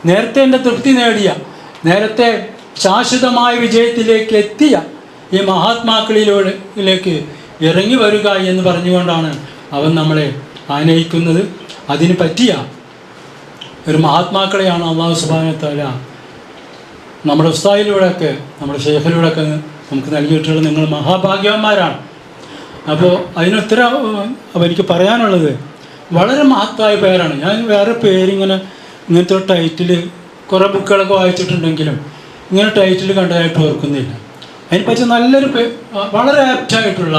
നേരത്തെ എൻ്റെ തൃപ്തി നേടിയ, നേരത്തെ ശാശ്വതമായ വിജയത്തിലേക്ക് എത്തിയ ഈ മഹാത്മാക്കളിലേക്ക് ഇറങ്ങി വരിക എന്ന് പറഞ്ഞുകൊണ്ടാണ് അവൻ നമ്മളെ ആനയിക്കുന്നത്. അതിന് പറ്റിയ ഒരു മഹാത്മാക്കളെയാണ് അള്ളാഹു സുബ്ഹാനഹു വ തആല നമ്മുടെ ഉസ്താദിലൂടെയൊക്കെ, നമ്മുടെ ഷെയ്ഖിലൂടെയൊക്കെ നമുക്ക് നൽകിയിട്ടുള്ളത്. നിങ്ങൾ മഹാഭാഗ്യവാന്മാരാണ്. അപ്പോൾ അതിനുത്തരം എനിക്ക് പറയാനുള്ളത്, വളരെ മഹത്തായ പേരാണ്. ഞാൻ വേറെ ഇങ്ങനത്തെ ടൈറ്റിൽ കുറേ ബുക്കുകളൊക്കെ വായിച്ചിട്ടുണ്ടെങ്കിലും ഇങ്ങനെ ടൈറ്റിൽ കണ്ടതായിട്ട് ഓർക്കുന്നില്ല. അതിനെപ്പറ്റി നല്ലൊരു വളരെ ആപ്റ്റായിട്ടുള്ള,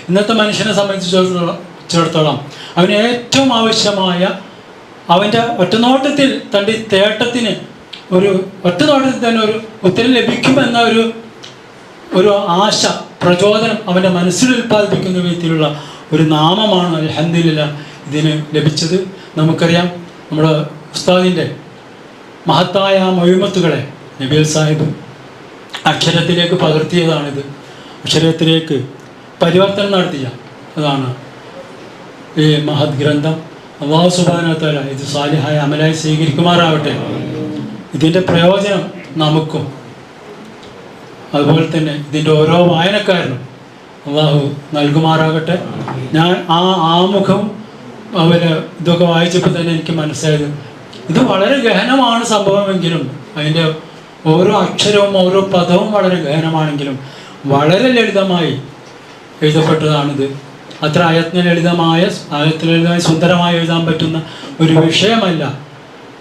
ഇന്നത്തെ മനുഷ്യനെ സംബന്ധിച്ചിടത്തോളം അവന് ഏറ്റവും ആവശ്യമായ, അവൻ്റെ ഒറ്റനോട്ടത്തിൽ തൻ്റെ തേട്ടത്തിന് ഒറ്റനോട്ടത്തിൽ തന്നെ ഒരു ഉത്തരം ലഭിക്കുമെന്ന ഒരു ആശ, പ്രചോദനം അവൻ്റെ മനസ്സിൽ ഉൽപ്പാദിപ്പിക്കുന്ന വിധത്തിലുള്ള ഒരു നാമമാണ് അൽഹംദുലില്ലാഹ് ഇതിന് ലഭിച്ചത്. നമുക്കറിയാം, നമ്മുടെ ഉസ്താദിൻ്റെ മഹത്തായ മൊഴിമത്തുകളെ നബിൽ സാഹിബ് അക്ഷരത്തിലേക്ക് പകർത്തിയതാണിത്. അക്ഷരത്തിലേക്ക് പരിവർത്തനം നടത്തിയ അതാണ് ഈ മഹത് ഗ്രന്ഥം. അല്ലാഹു സുബ്ഹാനഹു വ തആല ഇത് സാലിഹായ അമലായി സ്വീകരിക്കുമാറാവട്ടെ. ഇതിൻ്റെ പ്രയോജനം നമുക്കും അതുപോലെ തന്നെ ഇതിൻ്റെ ഓരോ വായനക്കാരനും അള്ളാഹു നൽകുമാറാകട്ടെ. ഞാൻ ആമുഖം ഇതൊക്കെ വായിച്ചപ്പോൾ തന്നെ എനിക്ക് മനസ്സിലായത്, ഇത് വളരെ ഗഹനമാണ് സംഭവമെങ്കിലും, അതിൻ്റെ ഓരോ അക്ഷരവും ഓരോ പദവും വളരെ ഗഹനമാണെങ്കിലും വളരെ ലളിതമായി എഴുതപ്പെട്ടതാണിത്. അത്ര ലളിതമായി സുന്ദരമായി എഴുതാൻ പറ്റുന്ന ഒരു വിഷയമല്ല.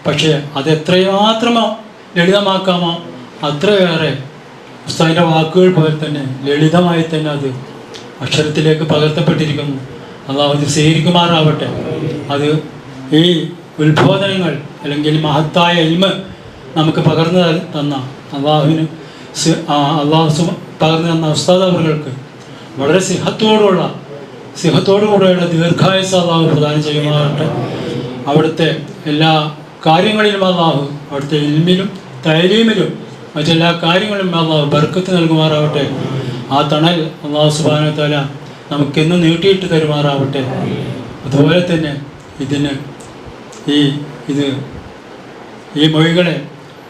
പക്ഷേ അത് എത്രമാത്രമോ ലളിതമാക്കാമോ അത്രയേറെ ഉസ്താദിൻ്റെ വാക്കുകൾ പോലെ തന്നെ ലളിതമായി തന്നെ അത് അക്ഷരത്തിലേക്ക് പകർത്തപ്പെട്ടിരിക്കുന്നു. അള്ളാഹു അത് സ്വീകരിക്കുമാറാവട്ടെ. അത് ഈ ഉത്ബോധനങ്ങൾ അല്ലെങ്കിൽ മഹത്തായ ഇൽമ് നമുക്ക് പകർന്നു തന്ന അള്ളാഹു പകർന്നു തന്ന ഉസ്താദ് അവർക്ക് വളരെ സിഹത്തോടുകൂടെയുള്ള ദീർഘായുസ്സ് അള്ളാഹു പ്രദാനം ചെയ്യുമാറാവട്ടെ. അവിടുത്തെ എല്ലാ കാര്യങ്ങളിലും അള്ളാഹു അവിടുത്തെ ഇൽമിലും തൈലീമിലും മറ്റെല്ലാ കാര്യങ്ങളും അള്ളാഹു ബർക്കത്ത് നൽകുമാറാവട്ടെ. ആ തണൽ അള്ളാഹു സുബ്ഹാനഹു വ തആല നമുക്കെന്നും നീട്ടിയിട്ട് തരുമാറാവട്ടെ. അതുപോലെ തന്നെ ഇതിന് ഈ മൊഴികളെ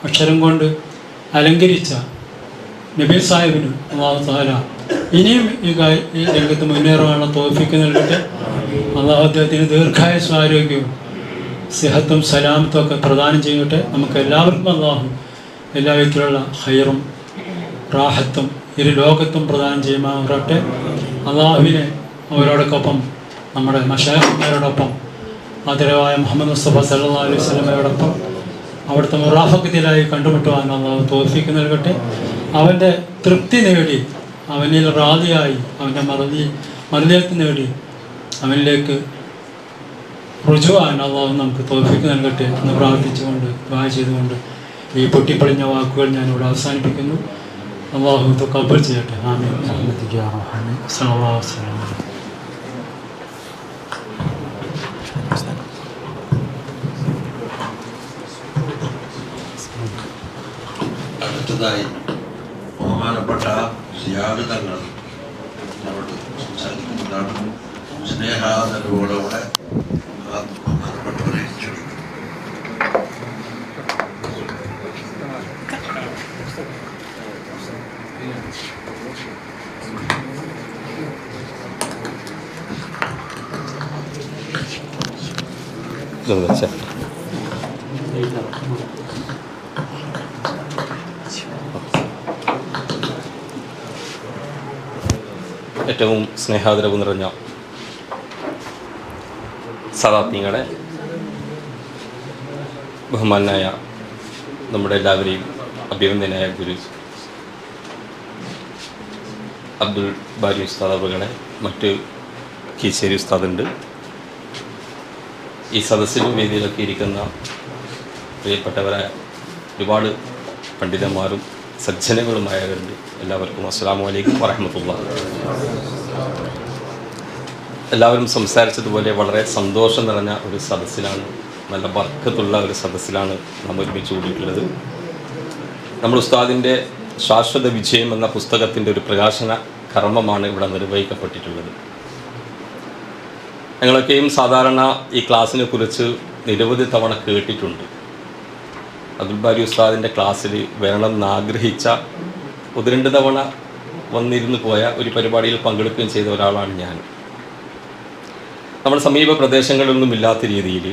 അക്ഷരം കൊണ്ട് അലങ്കരിച്ച നബീൽ സാഹിബിന് അള്ളാഹു തആല ഇനിയും ഈ രംഗത്ത് മുന്നേറാനുള്ള തൗഫീഖ് നൽകട്ടെ. അള്ളാഹു അദ്ദേഹത്തിന് ദീർഘായുസ്സും ആരോഗ്യവും സിഹത്തും സലാമത്തും ഒക്കെ പ്രദാനം ചെയ്യട്ടെ. നമുക്ക് എല്ലാവർക്കും അള്ളാഹു എല്ലാ വിധത്തിലുള്ള ഖൈറും റാഹത്തും ഇരു ലോകത്തും പ്രദാനം ചെയ്യുമാറാകട്ടെ. അള്ളാഹുവിനെ അവരോടൊപ്പം നമ്മുടെ മശായിഖുമാരോടൊപ്പം ആദരവായ മുഹമ്മദ് മുസ്തഫ സല്ലല്ലാഹു അലൈഹി വസല്ലമയോടൊപ്പം അവിടുത്തെ മുറാഫഖത്തിലായി കണ്ടുമുട്ടുവാൻ അള്ളാഹു തൗഫീഖ് നൽകട്ടെ. അവൻ്റെ തൃപ്തി നേടി അവനിൽ റാദിയായി അവൻ്റെ മറുതേത്ത് നേടി അവനിലേക്ക് റുജുവാൻ അള്ളാഹു നമുക്ക് തൗഫീഖ് നൽകട്ടെ എന്ന് പ്രാർത്ഥിച്ചുകൊണ്ട് ദുആ ചെയ്തുകൊണ്ട് ഈ പൊട്ടിപ്പൊളിഞ്ഞ വാക്കുകൾ ഞാനിവിടെ അവസാനിപ്പിക്കുന്നു. അള്ളാഹു തഖബ്ബൽ ചെയ്യട്ടെ. ആമീൻ. സല്ലല്ലാഹു അലൈഹി വസല്ലം. അടുത്തതായി ബഹുമാനപ്പെട്ട സിയാദ് തങ്ങൾ നമ്മളോട് സംസാരിക്കുന്നതാണ്. സ്നേഹാദരവോടെ ബഹുമാനപ്പെട്ടവരെ ക്ഷണിക്കുന്നു. ഏറ്റവും സ്നേഹാദരവ് നിറഞ്ഞ സദാത്മീങ്ങളെ, ബഹുമാനായ നമ്മുടെ എല്ലാവരെയും അഭിനന്ദനായ ഗുരു അബ്ദുൽ ബാരി ഉസ്താദ് അവറുകളെ, മറ്റ് കീശേരി ഉസ്താദുണ്ട്, ഈ സദസ്സിലും വേദിയിലൊക്കെ ഇരിക്കുന്ന പ്രിയപ്പെട്ടവരായ ഒരുപാട് പണ്ഡിതന്മാരും സജ്ജനങ്ങളുമായവരുണ്ട്. എല്ലാവർക്കും അസ്സലാമു അലൈക്കും വറഹ്മത്തുള്ളാഹി. എല്ലാവരും സംസാരിച്ചതുപോലെ വളരെ സന്തോഷം നിറഞ്ഞ ഒരു സദസ്സിലാണ്, നല്ല ബർക്കത്തുള്ള ഒരു സദസ്സിലാണ് നമ്മൾ ഒരുമിച്ച് കൂടിയിട്ടുള്ളത്. നമ്മൾ ഉസ്താദിൻ്റെ ശാശ്വത വിജയം എന്ന പുസ്തകത്തിൻ്റെ ഒരു പ്രകാശന കർമ്മമാണ് ഇവിടെ നിർവഹിക്കപ്പെട്ടിട്ടുള്ളത്. ഞങ്ങളൊക്കെയും സാധാരണ ഈ ക്ലാസ്സിനെ കുറിച്ച് നിരവധി തവണ കേട്ടിട്ടുണ്ട്. അബ്ദുൽ ബാരി ഉസ്താദിൻ്റെ ക്ലാസ്സിൽ വരണം എന്നാഗ്രഹിച്ച 1-2 തവണ വന്നിരുന്നു പോയ ഒരു പരിപാടിയിൽ പങ്കെടുക്കുകയും ചെയ്ത ഒരാളാണ് ഞാൻ. നമ്മുടെ സമീപ പ്രദേശങ്ങളിലൊന്നും ഇല്ലാത്ത രീതിയിൽ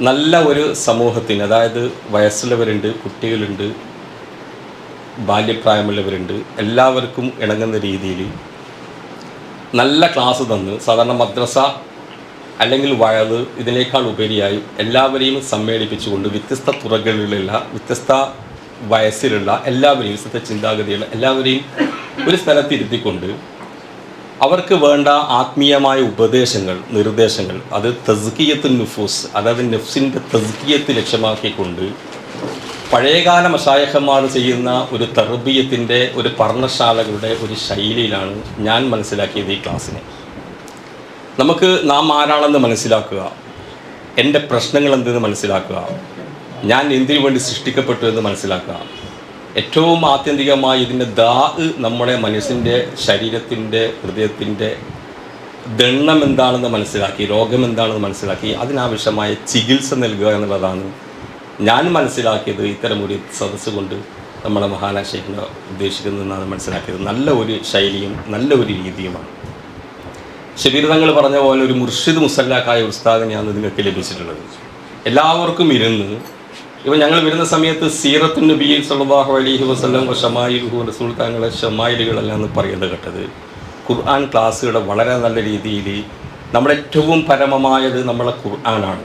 നല്ല ഒരു സമൂഹത്തിന്, അതായത് വയസ്സുള്ളവരുണ്ട്, കുട്ടികളുണ്ട്, ബാല്യപ്രായമുള്ളവരുണ്ട്, എല്ലാവർക്കും ഇണങ്ങുന്ന രീതിയിൽ നല്ല ക്ലാസ് തന്ന്, സാധാരണ മദ്രസ അല്ലെങ്കിൽ വയത് ഇതിനേക്കാൾ ഉപരിയായി എല്ലാവരെയും സമ്മേളിപ്പിച്ചുകൊണ്ട് വ്യത്യസ്ത തുറകളിലുള്ള, വ്യത്യസ്ത വയസ്സിലുള്ള എല്ലാവരെയും, വ്യത്യസ്ത ചിന്താഗതിയുള്ള എല്ലാവരെയും ഒരു സ്ഥലത്തിരുത്തിക്കൊണ്ട് അവർക്ക് വേണ്ട ആത്മീയമായ ഉപദേശങ്ങൾ, നിർദ്ദേശങ്ങൾ, അത് തസ്കിയത്തുൻ നുഫൂസ്, അതായത് നഫ്സിൻ്റെ തസ്കിയത്ത് ലക്ഷ്യമാക്കിക്കൊണ്ട് പഴയകാല മശായിഖന്മാർ ചെയ്യുന്ന ഒരു തർബിയത്തിൻ്റെ, ഒരു പർണശാലകളുടെ ഒരു ശൈലിയിലാണ് ഞാൻ മനസ്സിലാക്കിയത് ഈ ക്ലാസ്സിനെ. നമുക്ക് നാം ആരാണെന്ന് മനസ്സിലാക്കുക, എൻ്റെ പ്രശ്നങ്ങൾ എന്തെന്ന് മനസ്സിലാക്കുക, ഞാൻ എന്തിനു വേണ്ടി സൃഷ്ടിക്കപ്പെട്ടു എന്ന് മനസ്സിലാക്കുക. ഏറ്റവും ആത്യന്തികമായി ഇതിൻ്റെ നമ്മുടെ മനസ്സിൻ്റെ, ശരീരത്തിൻ്റെ, ഹൃദയത്തിൻ്റെ ദണ്ണം എന്താണെന്ന് മനസ്സിലാക്കി, രോഗം എന്താണെന്ന് മനസ്സിലാക്കി അതിനാവശ്യമായ ചികിത്സ നൽകുക എന്നുള്ളതാണ് ഞാൻ മനസ്സിലാക്കിയത്. ഇത്തരമൊരു സദസ്സ് കൊണ്ട് നമ്മളെ മഹാനായ ശൈഖിനെ ഉദ്ദേശിക്കുന്നതെന്നാണ് മനസ്സിലാക്കിയത്. നല്ല ഒരു ശൈലിയും നല്ല ഒരു രീതിയുമാണ്. ഷബീർ തങ്ങൾ പറഞ്ഞ പോലെ ഒരു മുർഷിദ് മുസല്ലാക്കായ ഉസ്താദിനെയാണ് നിങ്ങൾക്ക് ലഭിച്ചിട്ടുള്ളത്. എല്ലാവർക്കും ഇരുന്ന്, ഇപ്പം ഞങ്ങൾ വരുന്ന സമയത്ത് സീറത്തുൻ നബി സല്ലല്ലാഹു അലൈഹി വസല്ലം ഷമായിലുഹു, റസൂൽ തങ്ങളെ ഷമായിലുകളെല്ലാം എന്ന് പറയുന്നത് കേട്ടത്. ഖുർആൻ ക്ലാസ്സുകളുടെ വളരെ നല്ല രീതിയിൽ നമ്മുടെ ഏറ്റവും പരമമായത് നമ്മളെ ഖുർആനാണ്.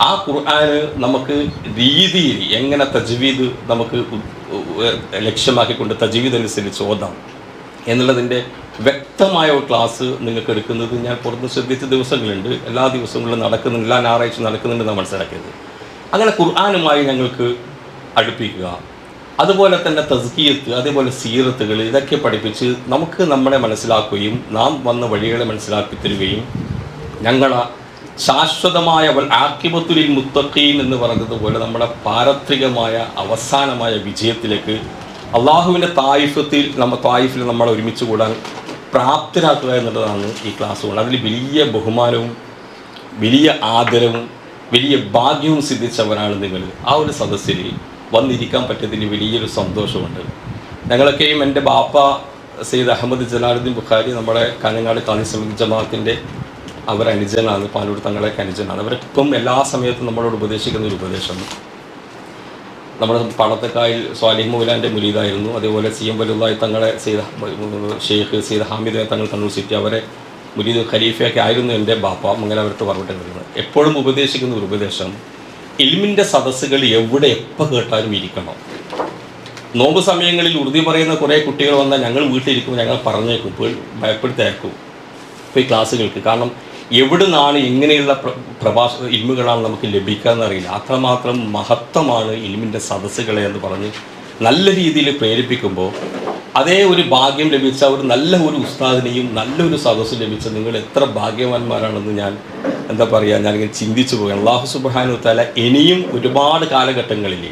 ആ ഖുർആന് നമുക്ക് രീതിയിൽ എങ്ങനെ തജ്വീദ് നമുക്ക് ലക്ഷ്യമാക്കിക്കൊണ്ട് തജ്വീദ് അനുസരിച്ച് ഓതാം എന്നുള്ളതിൻ്റെ വ്യക്തമായ ഒരു ക്ലാസ് നിങ്ങൾക്ക് എടുക്കുന്നത് ഞാൻ പുറത്ത് ശ്രദ്ധിച്ച ദിവസങ്ങളുണ്ട്. എല്ലാ ദിവസങ്ങളിലും നടക്കുന്നുണ്ട്, എല്ലാ ഞായറാഴ്ച നടക്കുന്നുണ്ടെന്നാണ് മനസ്സിലാക്കിയത്. അങ്ങനെ ഖുർആനുമായി ഞങ്ങൾക്ക് അടുപ്പിക്കുക, അതുപോലെ തന്നെ തസ്കിയത്ത്, അതേപോലെ സീറത്തുകൾ, ഇതൊക്കെ പഠിപ്പിച്ച് നമുക്ക് നമ്മളെ മനസ്സിലാക്കുകയും നാം വന്ന വഴികളെ മനസ്സിലാക്കി തരികയും ഞങ്ങളെ ശാശ്വതമായ ആഖിബത്തുലിൽ മുത്തഖീൻ എന്ന് പറഞ്ഞതുപോലെ നമ്മുടെ പാരത്രികമായ അവസാനമായ വിജയത്തിലേക്ക് അള്ളാഹുവിൻ്റെ തായിഫിൽ നമ്മളെ ഒരുമിച്ച് കൂടാൻ പ്രാപ്തരാക്കുക എന്നുള്ളതാണ് ഈ ക്ലാസ് കൊണ്ട്. അതിൽ വലിയ ബഹുമാനവും വലിയ ആദരവും വലിയ ഭാഗ്യവും സിദ്ധിച്ചവരാണ് നിങ്ങൾ. ആ ഒരു സദസ്സിൽ വന്നിരിക്കാൻ പറ്റിയതിൽ വലിയൊരു സന്തോഷമുണ്ട്. ഞങ്ങളൊക്കെയും എൻ്റെ ബാപ്പ സയ്യിദ് അഹമ്മദ് ജലാലുദ്ദീൻ ബുഖാരി നമ്മുടെ കാഞ്ഞങ്ങാട് ഖാദി സമീദ് ജമാഅത്തിൻ്റെ അവരനുജനാണ്, പാലൂർ തങ്ങളൊക്കെ അനുജനാണ്. അവരൊപ്പം എല്ലാ സമയത്തും നമ്മളോട് ഉപദേശിക്കുന്ന ഒരു ഉപദേശം, നമ്മുടെ പണത്തക്കായിൽ സ്വാലിഹ് മൗലാൻ്റെ മുരീദായിരുന്നു. അതേപോലെ CM വലുതായി തങ്ങളെ ഷെയ്ഖ് സയ്യിദ് ഹാമിദ് തങ്ങൾ കണ്ണൂർ സിറ്റി അവരെ മുരീദ് ഖലീഫയൊക്കെ ആയിരുന്നു എൻ്റെ ബാപ്പ. അങ്ങനെ അവർക്ക് പറഞ്ഞിട്ടുണ്ടായിരുന്നത് എപ്പോഴും ഉപദേശിക്കുന്ന ഒരു ഉപദേശം, ഇൽമിൻ്റെ സദസ്സുകൾ എവിടെ എപ്പോൾ കേട്ടാലും ഇരിക്കണം. നോമ്പ് സമയങ്ങളിൽ ഉറുദു പറയുന്ന കുറേ കുട്ടികൾ വന്നാൽ ഞങ്ങൾ വീട്ടിലിരിക്കും, ഞങ്ങൾ പറഞ്ഞേക്കും, ഭയപ്പെടുത്തേക്കും ഇപ്പോൾ ഈ ക്ലാസ്സുകൾക്ക്. കാരണം എവിടെ നിന്നാണ് ഇങ്ങനെയുള്ള ഇൽമുകളാണ് നമുക്ക് ലഭിക്കുക എന്നറിയില്ല. അത്രമാത്രം മഹത്വമാണ് ഇൽമിൻ്റെ സദസ്സുകളെ എന്ന് പറഞ്ഞ് നല്ല രീതിയിൽ പ്രേരിപ്പിക്കുമ്പോൾ അതേ ഒരു ഭാഗ്യം ലഭിച്ച ഒരു നല്ല ഒരു ഉസ്താദിനെയും നല്ലൊരു സദസ്സ് ലഭിച്ച നിങ്ങൾ എത്ര ഭാഗ്യവാന്മാരാണെന്ന് ഞാൻ ഞാനിങ്ങനെ ചിന്തിച്ചു പോവുകയാണ്. അല്ലാഹു സുബ്ഹാനഹു വ തആല ഇനിയും ഒരുപാട് കാലഘട്ടങ്ങളിൽ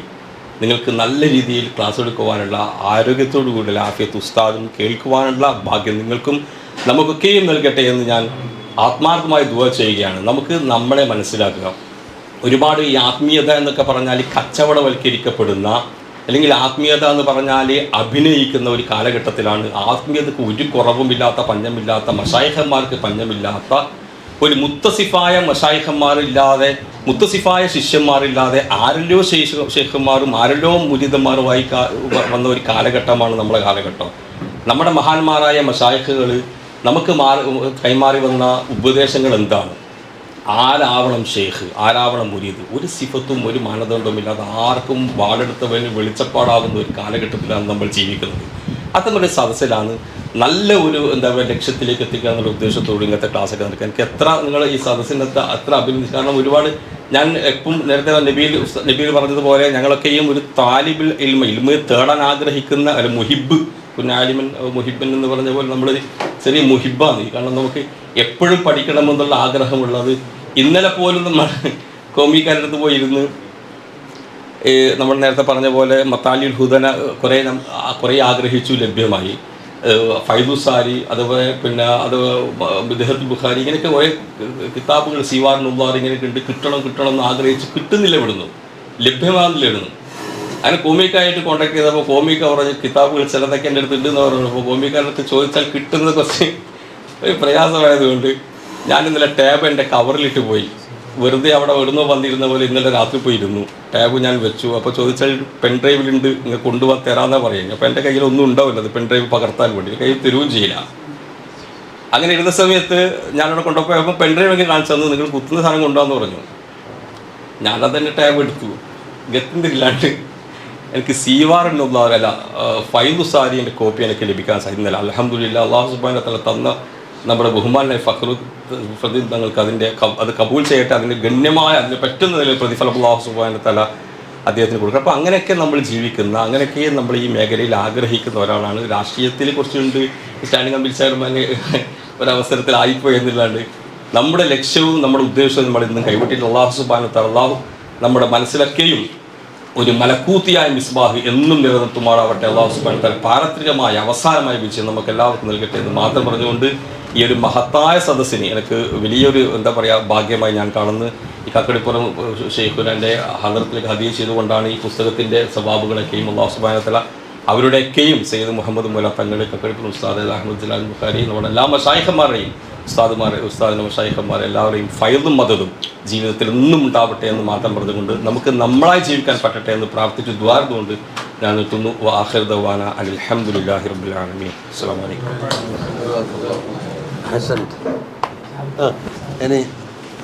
നിങ്ങൾക്ക് നല്ല രീതിയിൽ ക്ലാസ് എടുക്കുവാനുള്ള ആരോഗ്യത്തോടു കൂടി ആഫിയത്ത് ഉസ്താദും കേൾക്കുവാനുള്ള ഭാഗ്യം നിങ്ങൾക്കും നമുക്കൊക്കെയും നൽകട്ടെ എന്ന് ഞാൻ ആത്മാർത്ഥമായി ദുആ ചെയ്യുകയാണ്. നമുക്ക് നമ്മളെ മനസ്സിലാക്കുക. ഒരുപാട് ഈ ആത്മീയത എന്നൊക്കെ പറഞ്ഞാൽ കച്ചവടവൽക്കരിക്കപ്പെടുന്ന, അല്ലെങ്കിൽ ആത്മീയത എന്ന് പറഞ്ഞാൽ അഭിനയിക്കുന്ന ഒരു കാലഘട്ടത്തിലാണ്. ആത്മീയതക്ക് ഒരു കുറവുമില്ലാത്ത, പഞ്ഞമില്ലാത്ത, മശായിഖന്മാർക്ക് പഞ്ഞമില്ലാത്ത ഒരു മുത്തസിഫായ മശായിഖന്മാരില്ലാതെ, മുത്തസിഫായ ശിഷ്യന്മാരില്ലാതെ ആരല്ലോ ശൈഖന്മാരും ആരല്ലോ മുരീദന്മാരുമായി വന്ന ഒരു കാലഘട്ടമാണ് നമ്മുടെ കാലഘട്ടം. നമ്മുടെ മഹാന്മാരായ മശായിഖുകൾ നമുക്ക് കൈമാറി വന്ന ഉപദേശങ്ങൾ എന്താണ്? ആരാവണം ഷെയ്ഖ്, ആരാവണം മുരീദ്, ഒരു സിഫത്തും ഒരു മാനദണ്ഡവുമില്ലാതെ ആർക്കും വാളെടുത്തവന് വെളിച്ചപ്പാടാകുന്ന ഒരു കാലഘട്ടത്തിലാണ് നമ്മൾ ജീവിക്കുന്നത്. അത്തരമൊരു സദസ്സിലാണ് നല്ല ഒരു ലക്ഷ്യത്തിലേക്ക് എത്തിക്കുക എന്നുള്ള ഉദ്ദേശത്തോട് ഇങ്ങനത്തെ ക്ലാസ്സൊക്കെ നടക്കുക. എനിക്ക് എത്ര നിങ്ങൾ ഈ സദസ്സിനകത്ത് അത്ര അഭിനന്ദിച്ചു. കാരണം ഒരുപാട് ഞാൻ എപ്പം നേരത്തെ നബീൽ പറഞ്ഞതുപോലെ ഞങ്ങളൊക്കെയും ഒരു താലിബുൽ ഇൽമ തേടാൻ ആഗ്രഹിക്കുന്ന ഒരു മുഹിബ്, കുഞ്ഞാലിമൻ മുഹിബൻ എന്ന് പറഞ്ഞ പോലെ നമ്മളൊരു ചെറിയ മുഹിബാണ്. കാരണം നമുക്ക് എപ്പോഴും പഠിക്കണമെന്നുള്ള ആഗ്രഹമുള്ളത്. ഇന്നലെ പോലും നമ്മൾ കോമിക്കാരുടെ അടുത്ത് പോയിരുന്ന് നമ്മൾ നേരത്തെ പറഞ്ഞ പോലെ മത്താലിൽ ഹുദന കുറേ ആഗ്രഹിച്ചു, ലഭ്യമായി. ഫൈദുസാരി, അതുപോലെ പിന്നെ ബിദ്അത്തുൽ ബുഖാരി, ഇങ്ങനെയൊക്കെ കുറേ കിതാബുകൾ, സീവാർ നുവാർ ഇങ്ങനെയൊക്കെ ഉണ്ട്. കിട്ടണം എന്ന് ആഗ്രഹിച്ച് കിട്ടുന്നില്ല, ഇവിടുന്നു ലഭ്യമാകുന്നില്ല. ഇവിടുന്നു അങ്ങനെ കോമിക്കായിട്ട് കോൺടാക്ട് ചെയ്തപ്പോൾ കോമിക്ക പറഞ്ഞ് കിതാബുകൾ ചിലതൊക്കെ എൻ്റെ അടുത്ത് ഉണ്ടെന്ന് പറഞ്ഞപ്പോൾ കോമിക്കാരുടെ അടുത്ത് ചോദിച്ചാൽ കിട്ടുന്നത് കുറച്ച് ഒരു പ്രയാസമായതുകൊണ്ട് ഞാൻ ഇന്നലെ ടാബ് എൻ്റെ കവറിലിട്ട് പോയി. വെറുതെ അവിടെ എവിടുന്നോ വന്നിരുന്ന പോലെ ഇന്നലെ രാത്രി പോയിരുന്നു. ടാബ് ഞാൻ വെച്ചു. അപ്പോൾ ചോദിച്ചാൽ പെൻഡ്രൈവിലുണ്ട്, ഇങ്ങനെ കൊണ്ടുപോകാൻ തരാമെന്നാണ് പറയുന്നത്. അപ്പോൾ എൻ്റെ കയ്യിലൊന്നും ഉണ്ടാവില്ല, അത് പെൻഡ്രൈവ് പകർത്താൻ വേണ്ടി കയ്യിൽ തരുകയും ചെയ്യില്ല. അങ്ങനെ ഇരുന്ന സമയത്ത് ഞാനവിടെ കൊണ്ടുപോയപ്പോൾ പെൻഡ്രൈവ് ഒക്കെ കാണിച്ചു തന്നു, നിങ്ങൾ കുത്തുന്ന സാധനം കൊണ്ടുപോകാമെന്ന് പറഞ്ഞു. ഞാനതെന്നെ ടാബ് എടുത്തു. ഗത്തിന്നില്ലാണ്ട് എനിക്ക് സീവാർ എന്നുള്ളവരല്ല ഫൈദുസാരിൻ്റെ കോപ്പി എനിക്ക് ലഭിക്കാൻ സാധിക്കുന്നില്ല. അൽഹംദുലില്ലാഹ് അല്ലാഹു സുബ്ഹാനഹു വ തആല തന്ന നമ്മുടെ ബഹുമാനായ ഫഖ്റുദ്ദീൻ തങ്ങൾക്ക് അത് കബൂൽ ചെയ്യട്ടെ. അതിന് ഗണ്യമായ, അതിന് പറ്റുന്ന നിലയിൽ പ്രതിഫലം അല്ലാഹു സുബ്ഹാനഹു വ തആല അദ്ദേഹത്തിന് കൊടുക്കുക. അപ്പോൾ അങ്ങനെയൊക്കെ നമ്മൾ ജീവിക്കുന്ന, അങ്ങനെയൊക്കെ നമ്മൾ ഈ മേഖലയിൽ ആഗ്രഹിക്കുന്ന ഒരാളാണ്. രാഷ്ട്രീയത്തിൽ കുറച്ചുണ്ട്, സ്റ്റാൻഡിംഗ് കമ്മിറ്റി ചെയർമാൻ ഒരവസരത്തിലായിപ്പോയി എന്നില്ലാണ്ട് നമ്മുടെ ലക്ഷ്യവും നമ്മുടെ ഉദ്ദേശവും നമ്മൾ ഇന്നും കൈവിട്ടിട്ട് അല്ലാഹു സുബ്ഹാനഹു വ തആല അല്ലാഹു നമ്മുടെ മനസ്സിലൊക്കെയും ഒരു മലക്കൂത്തിയായ മിസ്ബാഹ് എന്നും നിലനിർത്തുമാറാവട്ടെ. അല്ലാഹു സുബ്ഹാനഹു വ തആല പാരത്രികമായ അവസാനമായ വിജയം നമുക്ക് എല്ലാവർക്കും നൽകട്ടെ എന്ന് മാത്രം പറഞ്ഞുകൊണ്ട് ഈ ഒരു മഹത്തായ സദസ്സിന് എനിക്ക് വലിയൊരു ഭാഗ്യമായി ഞാൻ കാണുന്നു. ഈ കക്കടിപ്പുറം ഷെയ്ഖുനൻ്റെ ഹദറത്തിലേക്ക് ഹദിയ ചെയ്തുകൊണ്ടാണ് ഈ പുസ്തകത്തിൻ്റെ സവാബുകളൊക്കെയും അല്ലാഹു സുബ്ഹാനഹു വ തആല അവരുടെയൊക്കെയും സയ്യിദ് മുഹമ്മദ് മുല തങ്ങളെ, കക്കടിപ്പുറം ഉസ്താദ് അഹമ്മദ് ജലാൽ ബുഖാരി, നമ്മുടെ എല്ലാ മശായിഖന്മാരെയും ഉസ്താദിൻ്റെ മശായിഖന്മാരെ എല്ലാവരെയും ഫൈദും മദദും ജീവിതത്തിൽ എന്നും ഉണ്ടാവട്ടെ എന്ന് മാത്രം പറഞ്ഞുകൊണ്ട് നമുക്ക് നമ്മളായി ജീവിക്കാൻ പറ്റട്ടെ എന്ന് പ്രാർത്ഥിച്ച് ദ്വാരതുകൊണ്ട് ഞാൻ നിർത്തുന്നു. വആഖിറു ദഅ്വാനാ അൽഹംദുലില്ലാഹി റബ്ബിൽ ആലമീൻ. അസ്സലാമു അലൈക്കും. ഹസൻ. ഇനി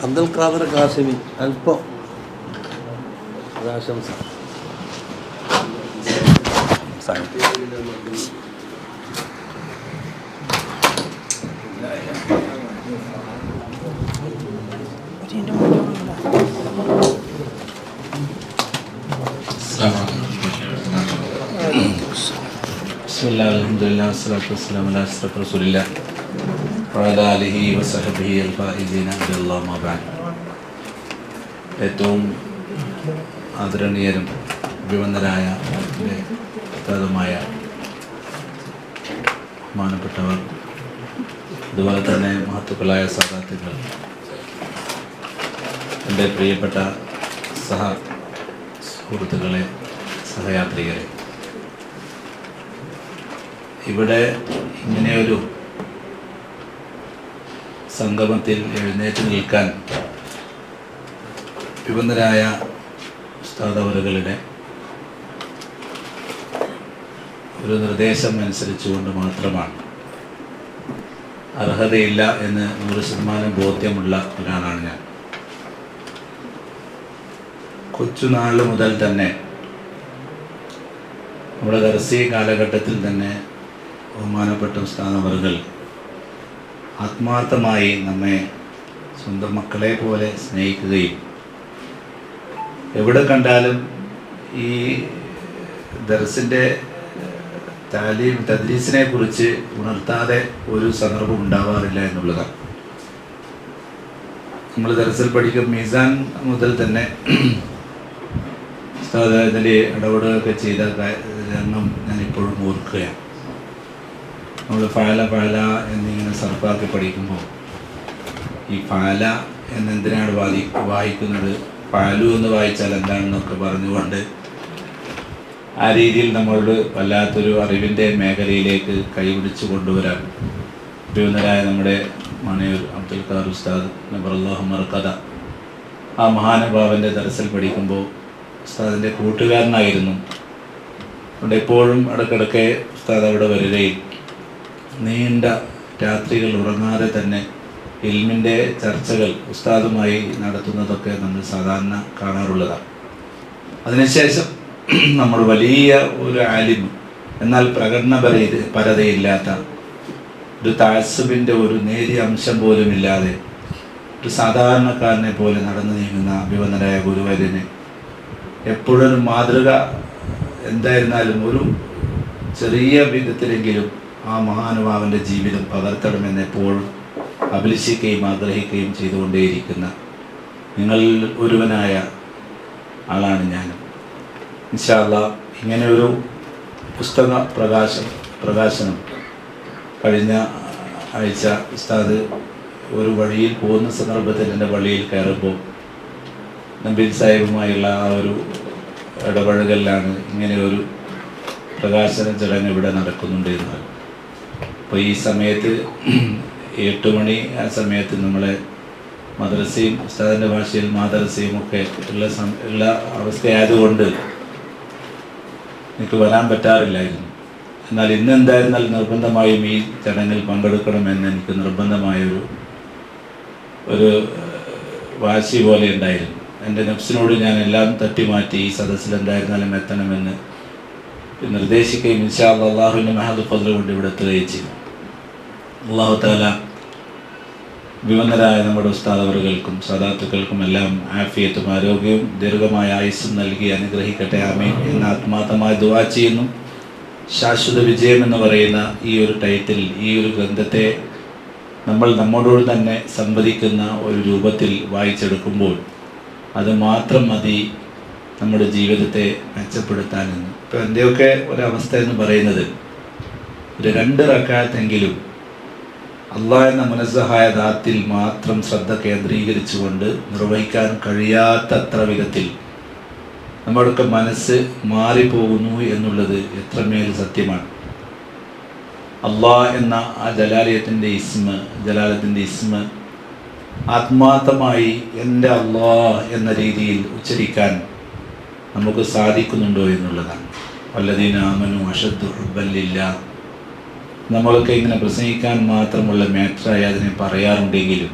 അബ്ദുൽ ഖാദർ ഖാസിമി അല്പം ആശംസ. ബിസ്മില്ലാഹിർ അൽഹംദുലില്ലാഹി വസ്സലാത്തു വസ്സലാമു അലാ അഷ്റഫി റസൂലില്ലാഹി വഅലാ ആലിഹി വസഹ്ബിഹി അൽ ഫായിസീന ബില്ലാഹി മാ ബഅദ്. ഏറ്റവും ആദരണീയരും അഭിവന്ദരായ ഉസ്താദുമായ ബഹുമാനപ്പെട്ടവർ, അതുപോലെ തന്നെ മഹത്തുക്കളായ സാദാത്തുക്കൾ, എൻ്റെ പ്രിയപ്പെട്ട സുഹൃത്തുക്കളെ, സഹയാത്രികരെ, ഇവിടെ ഇങ്ങനെയൊരു സംഗമത്തിൽ എഴുന്നേറ്റ് നിൽക്കാൻ വിവന്നരായ ഉസ്താദവറുകളുടെ ഒരു നിർദ്ദേശം അനുസരിച്ചുകൊണ്ട് മാത്രമാണ്. അർഹതയില്ല എന്ന് 100% ബോധ്യമുള്ള ഒരാളാണ് ഞാൻ. കൊച്ചുനാൾ മുതൽ തന്നെ നമ്മുടെ ദർസി കാലഘട്ടത്തിൽ തന്നെ ബഹുമാനപ്പെട്ട ഉസ്താദവറുകൾ ആത്മാർത്ഥമായി നമ്മെ സ്വന്തം മക്കളെ പോലെ സ്നേഹിക്കുകയും എവിടെ കണ്ടാലും ഈ ദർസിൻ്റെ തദ്രീസിനെ കുറിച്ച് ഉണർത്താതെ ഒരു സന്ദർഭം ഉണ്ടാവാറില്ല എന്നുള്ളതാണ്. നമ്മൾ ദർസിൽ പഠിക്കും മീസാൻ മുതൽ തന്നെ ഇതിൽ ഇടപെടുകയൊക്കെ ചെയ്ത രംഗം ഞാനിപ്പോഴും ഓർക്കുകയാണ്. നമ്മൾ ഫഅല എന്നിങ്ങനെ സർഫാക്കി പഠിക്കുമ്പോൾ ഈ ഫഅല എന്നെന്തിനാണ് വായിക്കുന്നത്, ഫഅലു എന്ന് വായിച്ചാൽ എന്താണെന്നൊക്കെ പറഞ്ഞുകൊണ്ട് ആ രീതിയിൽ നമ്മളോട് വല്ലാത്തൊരു അറിവിൻ്റെ മേഖലയിലേക്ക് കൈപിടിച്ചു കൊണ്ടുവരാൻ പ്രിയനായ നമ്മുടെ മണയൂർ അബ്ദുൽ ഖാദർ ഉസ്താദ് നബറല്ലാഹു മർഖദ ആ മഹാനുഭാവൻ്റെ ദർസിൽ പഠിക്കുമ്പോൾ ഉസ്താദിൻ്റെ കൂട്ടുകാരനായിരുന്നു. അതുകൊണ്ട് എപ്പോഴും ഇടയ്ക്കിടയ്ക്ക് ഉസ്താദ് അവിടെ വരികയും നീണ്ട രാത്രികൾ ഉറങ്ങാതെ തന്നെ ഇൽമിൻ്റെ ചർച്ചകൾ ഉസ്താദുമായി നടത്തുന്നതൊക്കെ നമ്മൾ സാധാരണ കാണാറുള്ളതാണ്. അതിനുശേഷം നമ്മൾ വലിയ ഒരു ആലിം, എന്നാൽ പരതയില്ലാത്ത ഒരു താഴ്സുബിൻ്റെ ഒരു നേരിയ അംശം പോലും ഇല്ലാതെ ഒരു സാധാരണക്കാരനെ പോലെ നടന്നു നീങ്ങുന്ന അഭിവന്ദനായ ഗുരുവര്യന് എപ്പോഴൊരു മാതൃക എന്തായിരുന്നാലും ഒരു ചെറിയ വിധത്തിലെങ്കിലും ആ മഹാനുഭാവൻ്റെ ജീവിതം പകർത്തണമെന്ന് എപ്പോഴും അഭിലഷിക്കുകയും ആഗ്രഹിക്കുകയും ചെയ്തുകൊണ്ടേയിരിക്കുന്ന നിങ്ങൾ ഒരുവനായ ആളാണ് ഞാനും. ഇൻഷാ അല്ലാഹ് ഇങ്ങനെ ഒരു പുസ്തക പ്രകാശനം കഴിഞ്ഞ ആഴ്ച ഉസ്താദ് ഒരു വഴിയിൽ പോകുന്ന സന്ദർഭത്തിൽ എൻ്റെ പള്ളിയിൽ കയറുമ്പോൾ നബീൽ സാഹിബുമായുള്ള ആ ഒരു ഇടപഴകലാണ് ഇങ്ങനെ ഒരു പ്രകാശന ചടങ്ങ് ഇവിടെ നടക്കുന്നുണ്ട് എന്നാൽ. അപ്പോൾ ഈ സമയത്ത് 8 മണി ആ സമയത്ത് നമ്മളെ മദ്രസയും ഉസ്താദിൻ്റെ ഭാഷയിൽ മാദ്രസയും ഒക്കെ ഉള്ള അവസ്ഥയായതുകൊണ്ട് എനിക്ക് വരാൻ പറ്റാറില്ലായിരുന്നു. എന്നാൽ ഇന്ന് എന്തായിരുന്നാലും നിർബന്ധമായും ഈ ചടങ്ങിൽ പങ്കെടുക്കണമെന്ന് എനിക്ക് നിർബന്ധമായൊരു വാശി പോലെ ഉണ്ടായിരുന്നു. എൻ്റെ നഫ്സിനോട് ഞാൻ എല്ലാം തട്ടിമാറ്റി ഈ സദസ്സിൽ എന്തായിരുന്നാലും എത്തണമെന്ന് നിർദ്ദേശിക്കുകയും ഇൻഷാ അല്ലാഹ് അല്ലാഹുവിൻ്റെ മഹദ് ഫദ്ൽ കൊണ്ട് ഇവിടെ എത്തുകയും ചെയ്തു. അല്ലാഹു തആല വിവന്നരായ നമ്മുടെ ഉസ്താദവറുകൾക്കും സദാത്തുക്കൾക്കും എല്ലാം ആഫിയത്തും ആരോഗ്യവും ദീർഘമായ ആയുസ്സും നൽകി അനുഗ്രഹിക്കട്ടെ, ആമീൻ എന്ന് ആത്മാർത്ഥമായി ദുആ ചെയ്യുന്നു. ശാശ്വത വിജയം എന്ന് പറയുന്ന ഈ ഒരു ടൈറ്റിൽ, ഈ ഒരു ഗ്രന്ഥത്തെ നമ്മൾ നമ്മോട് തന്നെ സംവദിക്കുന്ന ഒരു രൂപത്തിൽ വായിച്ചെടുക്കുമ്പോൾ അത് മാത്രം മതി നമ്മുടെ ജീവിതത്തെ മെച്ചപ്പെടുത്താനെന്ന്. ഇപ്പോൾ എൻ്റെയൊക്കെ ഒരവസ്ഥ എന്ന് പറയുന്നത് ഒരു 2 റക്അത്തെങ്കിലും അള്ളാഹ് എന്ന മനസ്സഹായ ദാത്തിൽ മാത്രം ശ്രദ്ധ കേന്ദ്രീകരിച്ചുകൊണ്ട് നിർവഹിക്കാൻ കഴിയാത്തത്ര വിധത്തിൽ നമ്മുടെയൊക്കെ മനസ്സ് മാറിപ്പോകുന്നു എന്നുള്ളത് എത്രമേൽ സത്യമാണ്. അള്ളാഹ് എന്ന ആ ജലാലത്തിൻ്റെ ഇസ്മ ആത്മാർത്ഥമായി എൻ്റെ അള്ളാഹ് എന്ന രീതിയിൽ ഉച്ചരിക്കാൻ നമുക്ക് സാധിക്കുന്നുണ്ടോ എന്നുള്ളതാണ്. വല്ലദീന ആമനു അഷദ്ദു ഹുബ്ബൻ ലില്ലാഹ്. നമ്മളൊക്കെ ഇങ്ങനെ പ്രസംഗിക്കാൻ മാത്രമുള്ള മാറ്ററായി അതിനെ പറയാറുണ്ടെങ്കിലും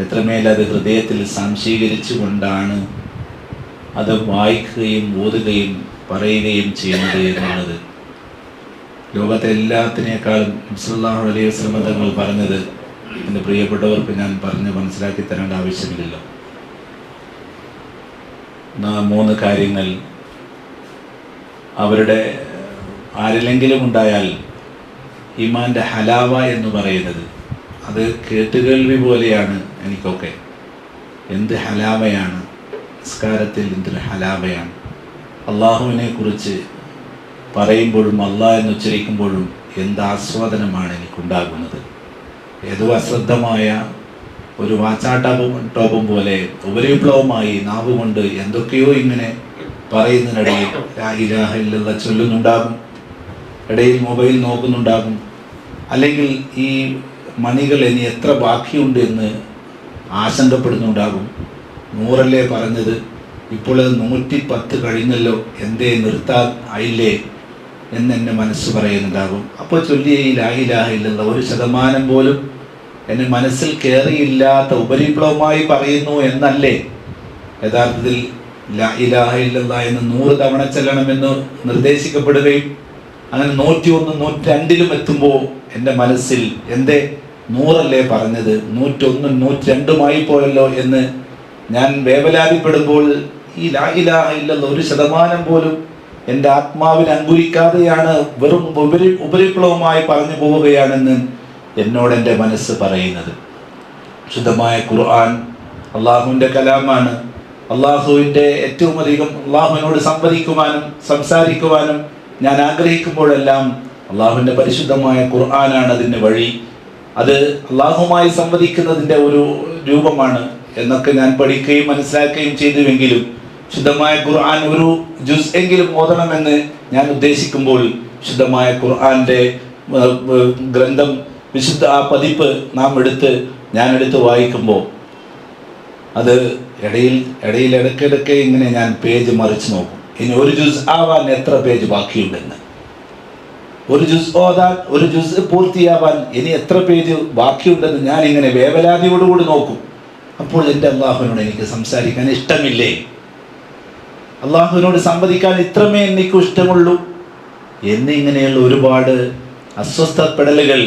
എത്രമേൽ അത് ഹൃദയത്തിൽ സംശീകരിച്ചു കൊണ്ടാണ് അത് വായിക്കുകയും ഓതുകയും പറയുകയും ചെയ്യുന്നത് എന്നുള്ളത് ലോകത്തെ എല്ലാത്തിനേക്കാളും സല്ലല്ലാഹു അലൈഹി വസല്ലം തങ്ങൾ പറഞ്ഞത് എൻ്റെ പ്രിയപ്പെട്ടവർക്ക് ഞാൻ പറഞ്ഞ് മനസ്സിലാക്കി തരേണ്ട ആവശ്യമില്ലല്ലോ. 3 കാര്യങ്ങൾ അവരുടെ ആരിലെങ്കിലും ഉണ്ടായാൽ ഈമാൻ്റെ ഹലാവ എന്ന് പറയുന്നത് അത് കേട്ടുകേൾവി പോലെയാണ് എനിക്കൊക്കെ. എന്ത് ഹലാവയാണ്, നിസ്കാരത്തിൽ എന്തൊരു ഹലാവയാണ്. അള്ളാഹുവിനെ കുറിച്ച് പറയുമ്പോഴും അള്ളാഹ് എന്ന് ഉച്ചരിക്കുമ്പോഴും എന്ത് ആസ്വാദനമാണ് എനിക്കുണ്ടാകുന്നത്. ഏതോ അശ്രദ്ധമായ ഒരു വാച്ചാട്ടോപം പോലെ ഉപരിവിപ്ലവമായി നാവ് കൊണ്ട് എന്തൊക്കെയോ ഇങ്ങനെ പറയുന്നതിനിടയിൽ ലാ ഇലാഹ ഇല്ലല്ലാഹ് ചൊല്ലുന്നുണ്ടാകും, ഇടയിൽ മൊബൈൽ നോക്കുന്നുണ്ടാകും, അല്ലെങ്കിൽ ഈ മണികൾ ഇനി എത്ര ബാക്കിയുണ്ട് എന്ന് ആശങ്കപ്പെടുന്നുണ്ടാകും. 100 പറഞ്ഞത്, ഇപ്പോൾ 110 കഴിഞ്ഞല്ലോ, എന്തേ നിർത്താൻ ആയില്ലേ എന്നെ മനസ്സ് പറയുന്നുണ്ടാകും. അപ്പോൾ ചൊല്ലിയ ഈ ലാ ഇലാഹ ഇല്ലല്ലാഹ് 1% പോലും എന്നെ മനസ്സിൽ കയറിയില്ലാത്ത ഉപരിപ്ലവമായി പറയുന്നു എന്നല്ലേ യഥാർത്ഥത്തിൽ ലാ ഇലാഹ ഇല്ലല്ലാഹ് എന്ന് 100 തവണ ചെല്ലണമെന്ന് നിർദ്ദേശിക്കപ്പെടുകയും അങ്ങനെ 101, 102 എത്തുമ്പോൾ എൻ്റെ മനസ്സിൽ എന്തേ 100 പറഞ്ഞത്, 101, 102 പോയല്ലോ എന്ന് ഞാൻ വേവലാതിപ്പെടുമ്പോൾ ഈ ലാ ഇലാഹ ഇല്ലല്ലാഹ് 1% പോലും എൻ്റെ ആത്മാവിനെ അങ്കുരിക്കാതെയാണ്, വെറും ഉപരിപ്ലവമായി പറഞ്ഞു പോവുകയാണെന്ന് എന്നോട് എൻ്റെ മനസ്സ് പറയുന്നത്. ശുദ്ധമായ ഖുർആൻ അള്ളാഹുവിൻ്റെ കലാമാണ്. അള്ളാഹുവിൻ്റെ ഏറ്റവും അധികം അള്ളാഹുവിനോട് സംവദിക്കുവാനും സംസാരിക്കുവാനും ഞാൻ ആഗ്രഹിക്കുമ്പോഴെല്ലാം അള്ളാഹുവിൻ്റെ പരിശുദ്ധമായ ഖുർആനാണ് അതിൻ്റെ വഴി. അത് അള്ളാഹുമായി സംവദിക്കുന്നതിൻ്റെ ഒരു രൂപമാണ് എന്നൊക്കെ ഞാൻ പഠിക്കുകയും മനസ്സിലാക്കുകയും ചെയ്തുവെങ്കിലും ശുദ്ധമായ ഖുർആൻ ഒരു ജുസ് എങ്കിലും ഓതണമെന്ന് ഞാൻ ഉദ്ദേശിക്കുമ്പോൾ ശുദ്ധമായ ഖുർആൻ്റെ ഗ്രന്ഥം വിശുദ്ധ ആ പതിപ്പ് ഞാൻ എടുത്ത് വായിക്കുമ്പോൾ അത് ഇടയിൽ ഇടയ്ക്കിടയ്ക്ക് ഇങ്ങനെ ഞാൻ പേജ് മറിച്ച് നോക്കും. ഇനി ഒരു ജുസ് ആവാൻ എത്ര പേജ് ബാക്കിയുണ്ടെന്ന്, ഒരു ജുസ് ഓതാൻ, ഒരു ജുസ് പൂർത്തിയാവാൻ ഇനി എത്ര പേജ് ബാക്കിയുണ്ടെന്ന് ഞാൻ ഇങ്ങനെ വേവലാതിയോടുകൂടി നോക്കും. അപ്പോൾ എൻ്റെ അള്ളാഹുവിനോട് എനിക്ക് സംസാരിക്കാൻ ഇഷ്ടമില്ലേ, അള്ളാഹുവിനോട് സംവദിക്കാൻ ഇത്രമേ എനിക്ക് ഇഷ്ടമുള്ളൂ എന്നിങ്ങനെയുള്ള ഒരുപാട് അസ്വസ്ഥപ്പെടലുകൾ,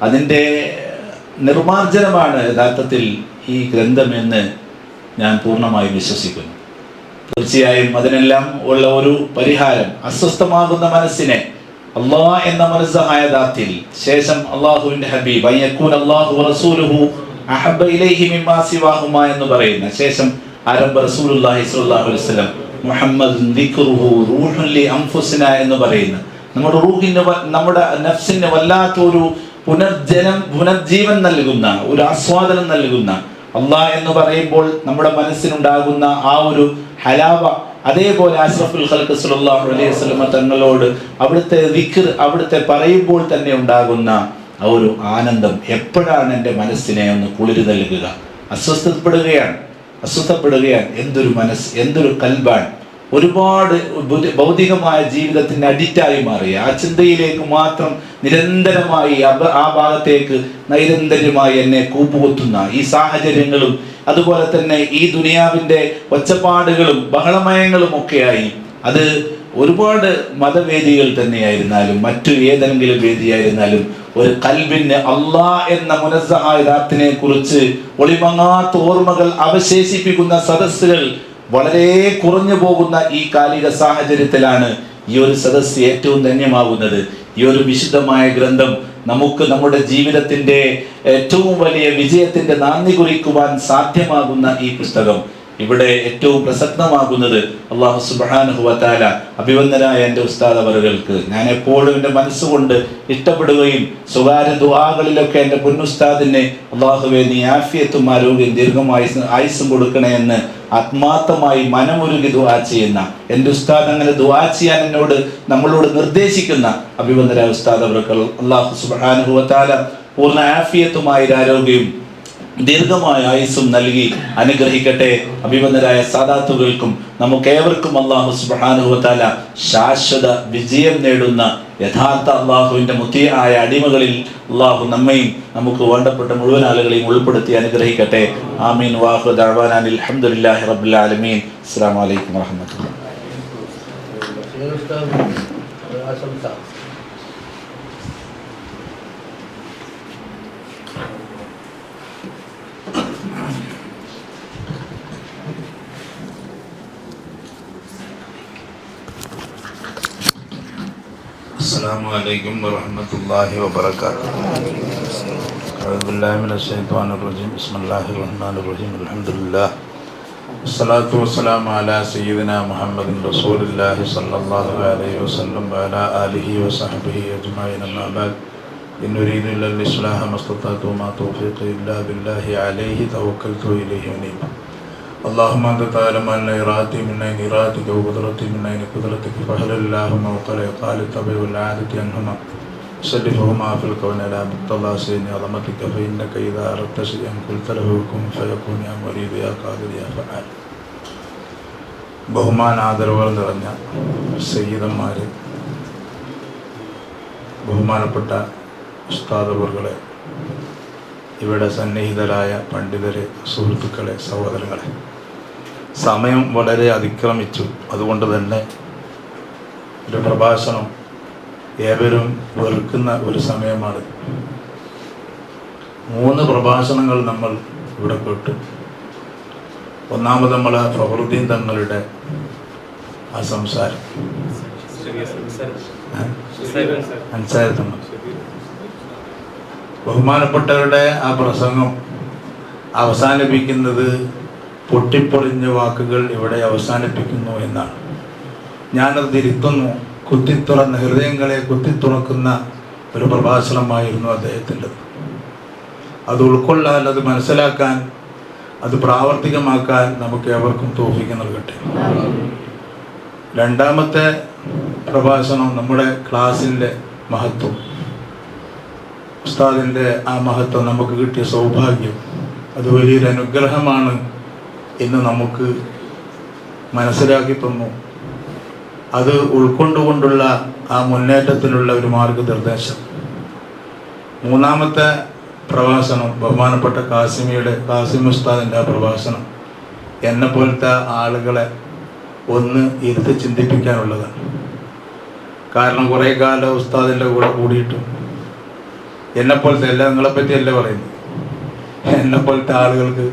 അതിൻ്റെ നിർമാർജനമാണ് യഥാർത്ഥത്തിൽ ഈ ഗ്രന്ഥമെന്ന് ഞാൻ പൂർണ്ണമായും വിശ്വസിക്കുന്നു. തീർച്ചയായും അതിനെല്ലാം ഉള്ള ഒരു പരിഹാരം അസ്വസ്ഥമാകുന്ന മനസ്സിനെ അള്ളാഹ് എന്ന മനസ്സഹായ ദാത്തിൽ ശേഷം അള്ളാഹുവിൻ്റെ ഹബീബ് അയ്യക്കൂൻ അല്ലാഹു വറസൂലുഹു അഹബ്ബ ഇലൈഹി മിമ്മാ സിവാഹുമാ എന്ന് പറയുന്ന ശേഷം ആരംഭ റസൂലുള്ളാഹി സ്വല്ലല്ലാഹു അലൈഹി വസല്ലം മുഹമ്മദ് ദിക്റുഹു റൂഹുൻ ലി അൻഫുസിന എന്ന് പറയുന്ന നമ്മുടെ റൂഹിന്, നമ്മുടെ നഫ്സിന് വല്ലാത്തൊരു പുനർജീവൻ നൽകുന്ന, ഒരു ആസ്വാദനം നൽകുന്ന അള്ളാഹ് എന്ന് പറയുമ്പോൾ നമ്മുടെ മനസ്സിനുണ്ടാകുന്ന ആ ഒരു ഹലാവ, അതേപോലെ അഷ്റഫുൽ ഖൽഖ് സ്വല്ലല്ലാഹു അലൈഹി വസല്ലം തങ്ങളോട് അവിടുത്തെ ദിക്ർ അവിടുത്തെ പറയുമ്പോൾ തന്നെ ഉണ്ടാകുന്ന ആ ഒരു ആനന്ദം എപ്പോഴാണ് എൻ്റെ മനസ്സിനെ ഒന്ന് കുളിര് നൽകുക. അസ്വസ്ഥപ്പെടുകയാണ്. എന്തൊരു മനസ്സ്, എന്തൊരു കൽബാണ്. ഒരുപാട് ഭൗതികമായ ജീവിതത്തിന് അഡിക്റ്റായി മാറിയ ആ ചിന്തയിലേക്ക് മാത്രം നിരന്തരമായി ആ ഭാഗത്തേക്ക് നൈരന്തര്യമായി എന്നെ കൂപ്പുകുത്തുന്ന ഈ സാഹചര്യങ്ങളും അതുപോലെ തന്നെ ഈ ദുനിയാവിൻ്റെ ഒച്ചപ്പാടുകളും ബഹളമയങ്ങളും ഒക്കെയായി, അത് ഒരുപാട് മതവേദികൾ തന്നെയായിരുന്നാലും മറ്റു ഏതെങ്കിലും വേദിയായിരുന്നാലും ഒരു കൽബിന് അള്ളാഹ് എന്ന മുനസ്സഹായ ദാത്തിനെ കുറിച്ച് ഒളിമങ്ങാത്ത ഓർമ്മകൾ അവശേഷിപ്പിക്കുന്ന സദസ്സുകൾ വളരെ കുറഞ്ഞു പോകുന്ന ഈ കാലിക സാഹചര്യത്തിലാണ് ഈ ഒരു സദസ്സ് ഏറ്റവും ധന്യമാകുന്നത്. ഈ ഒരു വിശുദ്ധമായ ഗ്രന്ഥം നമുക്ക് നമ്മുടെ ജീവിതത്തിൻ്റെ ഏറ്റവും വലിയ വിജയത്തിൻ്റെ നാന്ദി കുറിക്കുവാൻ സാധ്യമാകുന്ന ഈ പുസ്തകം ഇവിടെ ഏറ്റവും പ്രസക്തമാകുന്നത് അല്ലാഹു സുബ്ഹാനഹു വ തആല അഭിവന്ദനായ എൻ്റെ ഉസ്താദ് അവറുകൾക്ക് ഞാൻ എപ്പോഴും എൻ്റെ മനസ്സുകൊണ്ട് ഇഷ്ടപ്പെടുകയും സ്വകാര്യ ദുആകളിലൊക്കെ എൻ്റെ പൊന്നുസ്താദിനെ അല്ലാഹുവേ നീ ആഫിയത്തും ആരോഗ്യം ദീർഘമായ ആയുസ്സും കൊടുക്കണേ എന്ന് ആത്മാർത്ഥമായി മനമൊരുകി ദുആ ചെയ്യുന്ന എൻ്റെ ഉസ്താദ്, അങ്ങനെ ദുആ ചെയ്യാൻ നമ്മളോട് നിർദ്ദേശിക്കുന്ന അഭിവന്ദനായ ഉസ്താദ് അവർക്ക് അല്ലാഹു സുബ്ഹാനഹു വ തആല പൂർണ്ണ ആഫിയത്തുമായ ആരോഗ്യവും ദീർഘമായ ആയുസ്സും നൽകി അനുഗ്രഹിക്കട്ടെ. അഭിവന്ദരായ സാദാത്തുകൾക്കും നമുക്കേവർക്കും അല്ലാഹു സുബ്ഹാനഹു വ തആല ശാശ്വത വിജയം നേടുന്ന യഥാർത്ഥ അല്ലാഹുവിൻ്റെ മുത്തിയായ അടിമകളിൽ അല്ലാഹു നമ്മയും നമുക്ക് വേണ്ടപ്പെട്ട മുഴുവൻ ആളുകളെയും ഉൾപ്പെടുത്തി അനുഗ്രഹിക്കട്ടെ. ആമീൻ. വാഖിറു ദഅ്വാനാ അൽഹംദുലില്ലാഹി റബ്ബിൽ ആലമീൻ. അസ്സലാമു അലൈക്കും വറഹ്മത്തുള്ളാഹി. السلام عليكم ورحمة الله وبركاته. أعوذ بالله من الشيطان الرجيم. بسم الله الرحمن الرحيم. الحمد لله والصلاة والسلام على سيدنا محمد رسول الله صلى الله عليه وسلم وعلى آله وصحبه أجمعين. أما بعد إن أريد إلا الإصلاح ما استطعت وما توفيقي إلا بالله عليه توكلت وإليه أنيب. اللهم أنت تعلم أن إرادتي من أين إرادتك وقدرتي من أين قدرتك فهل اللهم وقال قال الطبع والعادة أنهما سلفهما في الكون لا مقتضى سين عظمتك فإنك إذا أردت شيئا قلت له كن فيكون يا مريد يا قادر يا فعال. ബഹുമാന ആദരവുകൾ നിറഞ്ഞ സയ്യിദന്മാരെ, ബഹുമാനപ്പെട്ട ഉസ്താദുകളെ, ഇവിടെ സന്നിഹിതരായ പണ്ഡിതരെ, സുഹൃത്തുക്കളെ, സഹോദരങ്ങളെ, സമയം വളരെ അതിക്രമിച്ചു. അതുകൊണ്ട് തന്നെ ഒരു പ്രഭാഷണം ഏവരും വെറുക്കുന്ന ഒരു സമയമാണ്. 3 പ്രഭാഷണങ്ങൾ നമ്മൾ ഇവിടെ കേട്ടു. ഒന്നാമത് നമ്മൾ ഫഖറുദ്ദീൻ തങ്ങളുടെ ആ സംസാരം, അൻസാരി തങ്ങൾ ബഹുമാനപ്പെട്ടവരുടെ ആ പ്രസംഗം അവസാനിപ്പിക്കുന്നത് പൊട്ടിപ്പൊളിഞ്ഞ വാക്കുകൾ ഇവിടെ അവസാനിപ്പിക്കുന്നു എന്നാണ്. ഞാനത് തിരുത്തുന്നു. കുത്തിത്തുറന്ന ഹൃദയങ്ങളെ കുത്തിത്തുറക്കുന്ന ഒരു പ്രഭാഷണമായിരുന്നു അദ്ദേഹത്തിൻ്റെത്. അത് ഉൾക്കൊള്ളാൻ, അത് മനസ്സിലാക്കാൻ, അത് പ്രാവർത്തികമാക്കാൻ നമുക്ക് ഏവർക്കും തൗഫീഖ് നൽകട്ടെ. രണ്ടാമത്തെ പ്രഭാഷണം നമ്മുടെ ക്ലാസിൻ്റെ മഹത്വം, ഉസ്താദിൻ്റെ ആ മഹത്വം, നമുക്ക് കിട്ടിയ സൗഭാഗ്യം, അത് വലിയൊരു അനുഗ്രഹമാണ് എന്ന് നമുക്ക് മനസ്സിലാക്കി തന്നു. അത് ഉൾക്കൊണ്ടുകൊണ്ടുള്ള ആ മുന്നേറ്റത്തിനുള്ള ഒരു മാർഗനിർദ്ദേശം. മൂന്നാമത്തെ പ്രഭാഷണം ബഹുമാനപ്പെട്ട കാസിം ഉസ്താദിൻ്റെ ആ പ്രഭാഷണം എന്നെപ്പോലത്തെ ആളുകളെ ഒന്ന് ഇരുത്തി ചിന്തിപ്പിക്കാനുള്ളതാണ്. കാരണം കുറേ കാലം ഉസ്താദിൻ്റെ കൂടെ കൂടിയിട്ടും എന്നെപ്പോലത്തെ അല്ല, നിങ്ങളെപ്പറ്റിയല്ല പറയുന്നത്, എന്നെപ്പോലത്തെ ആളുകൾക്ക്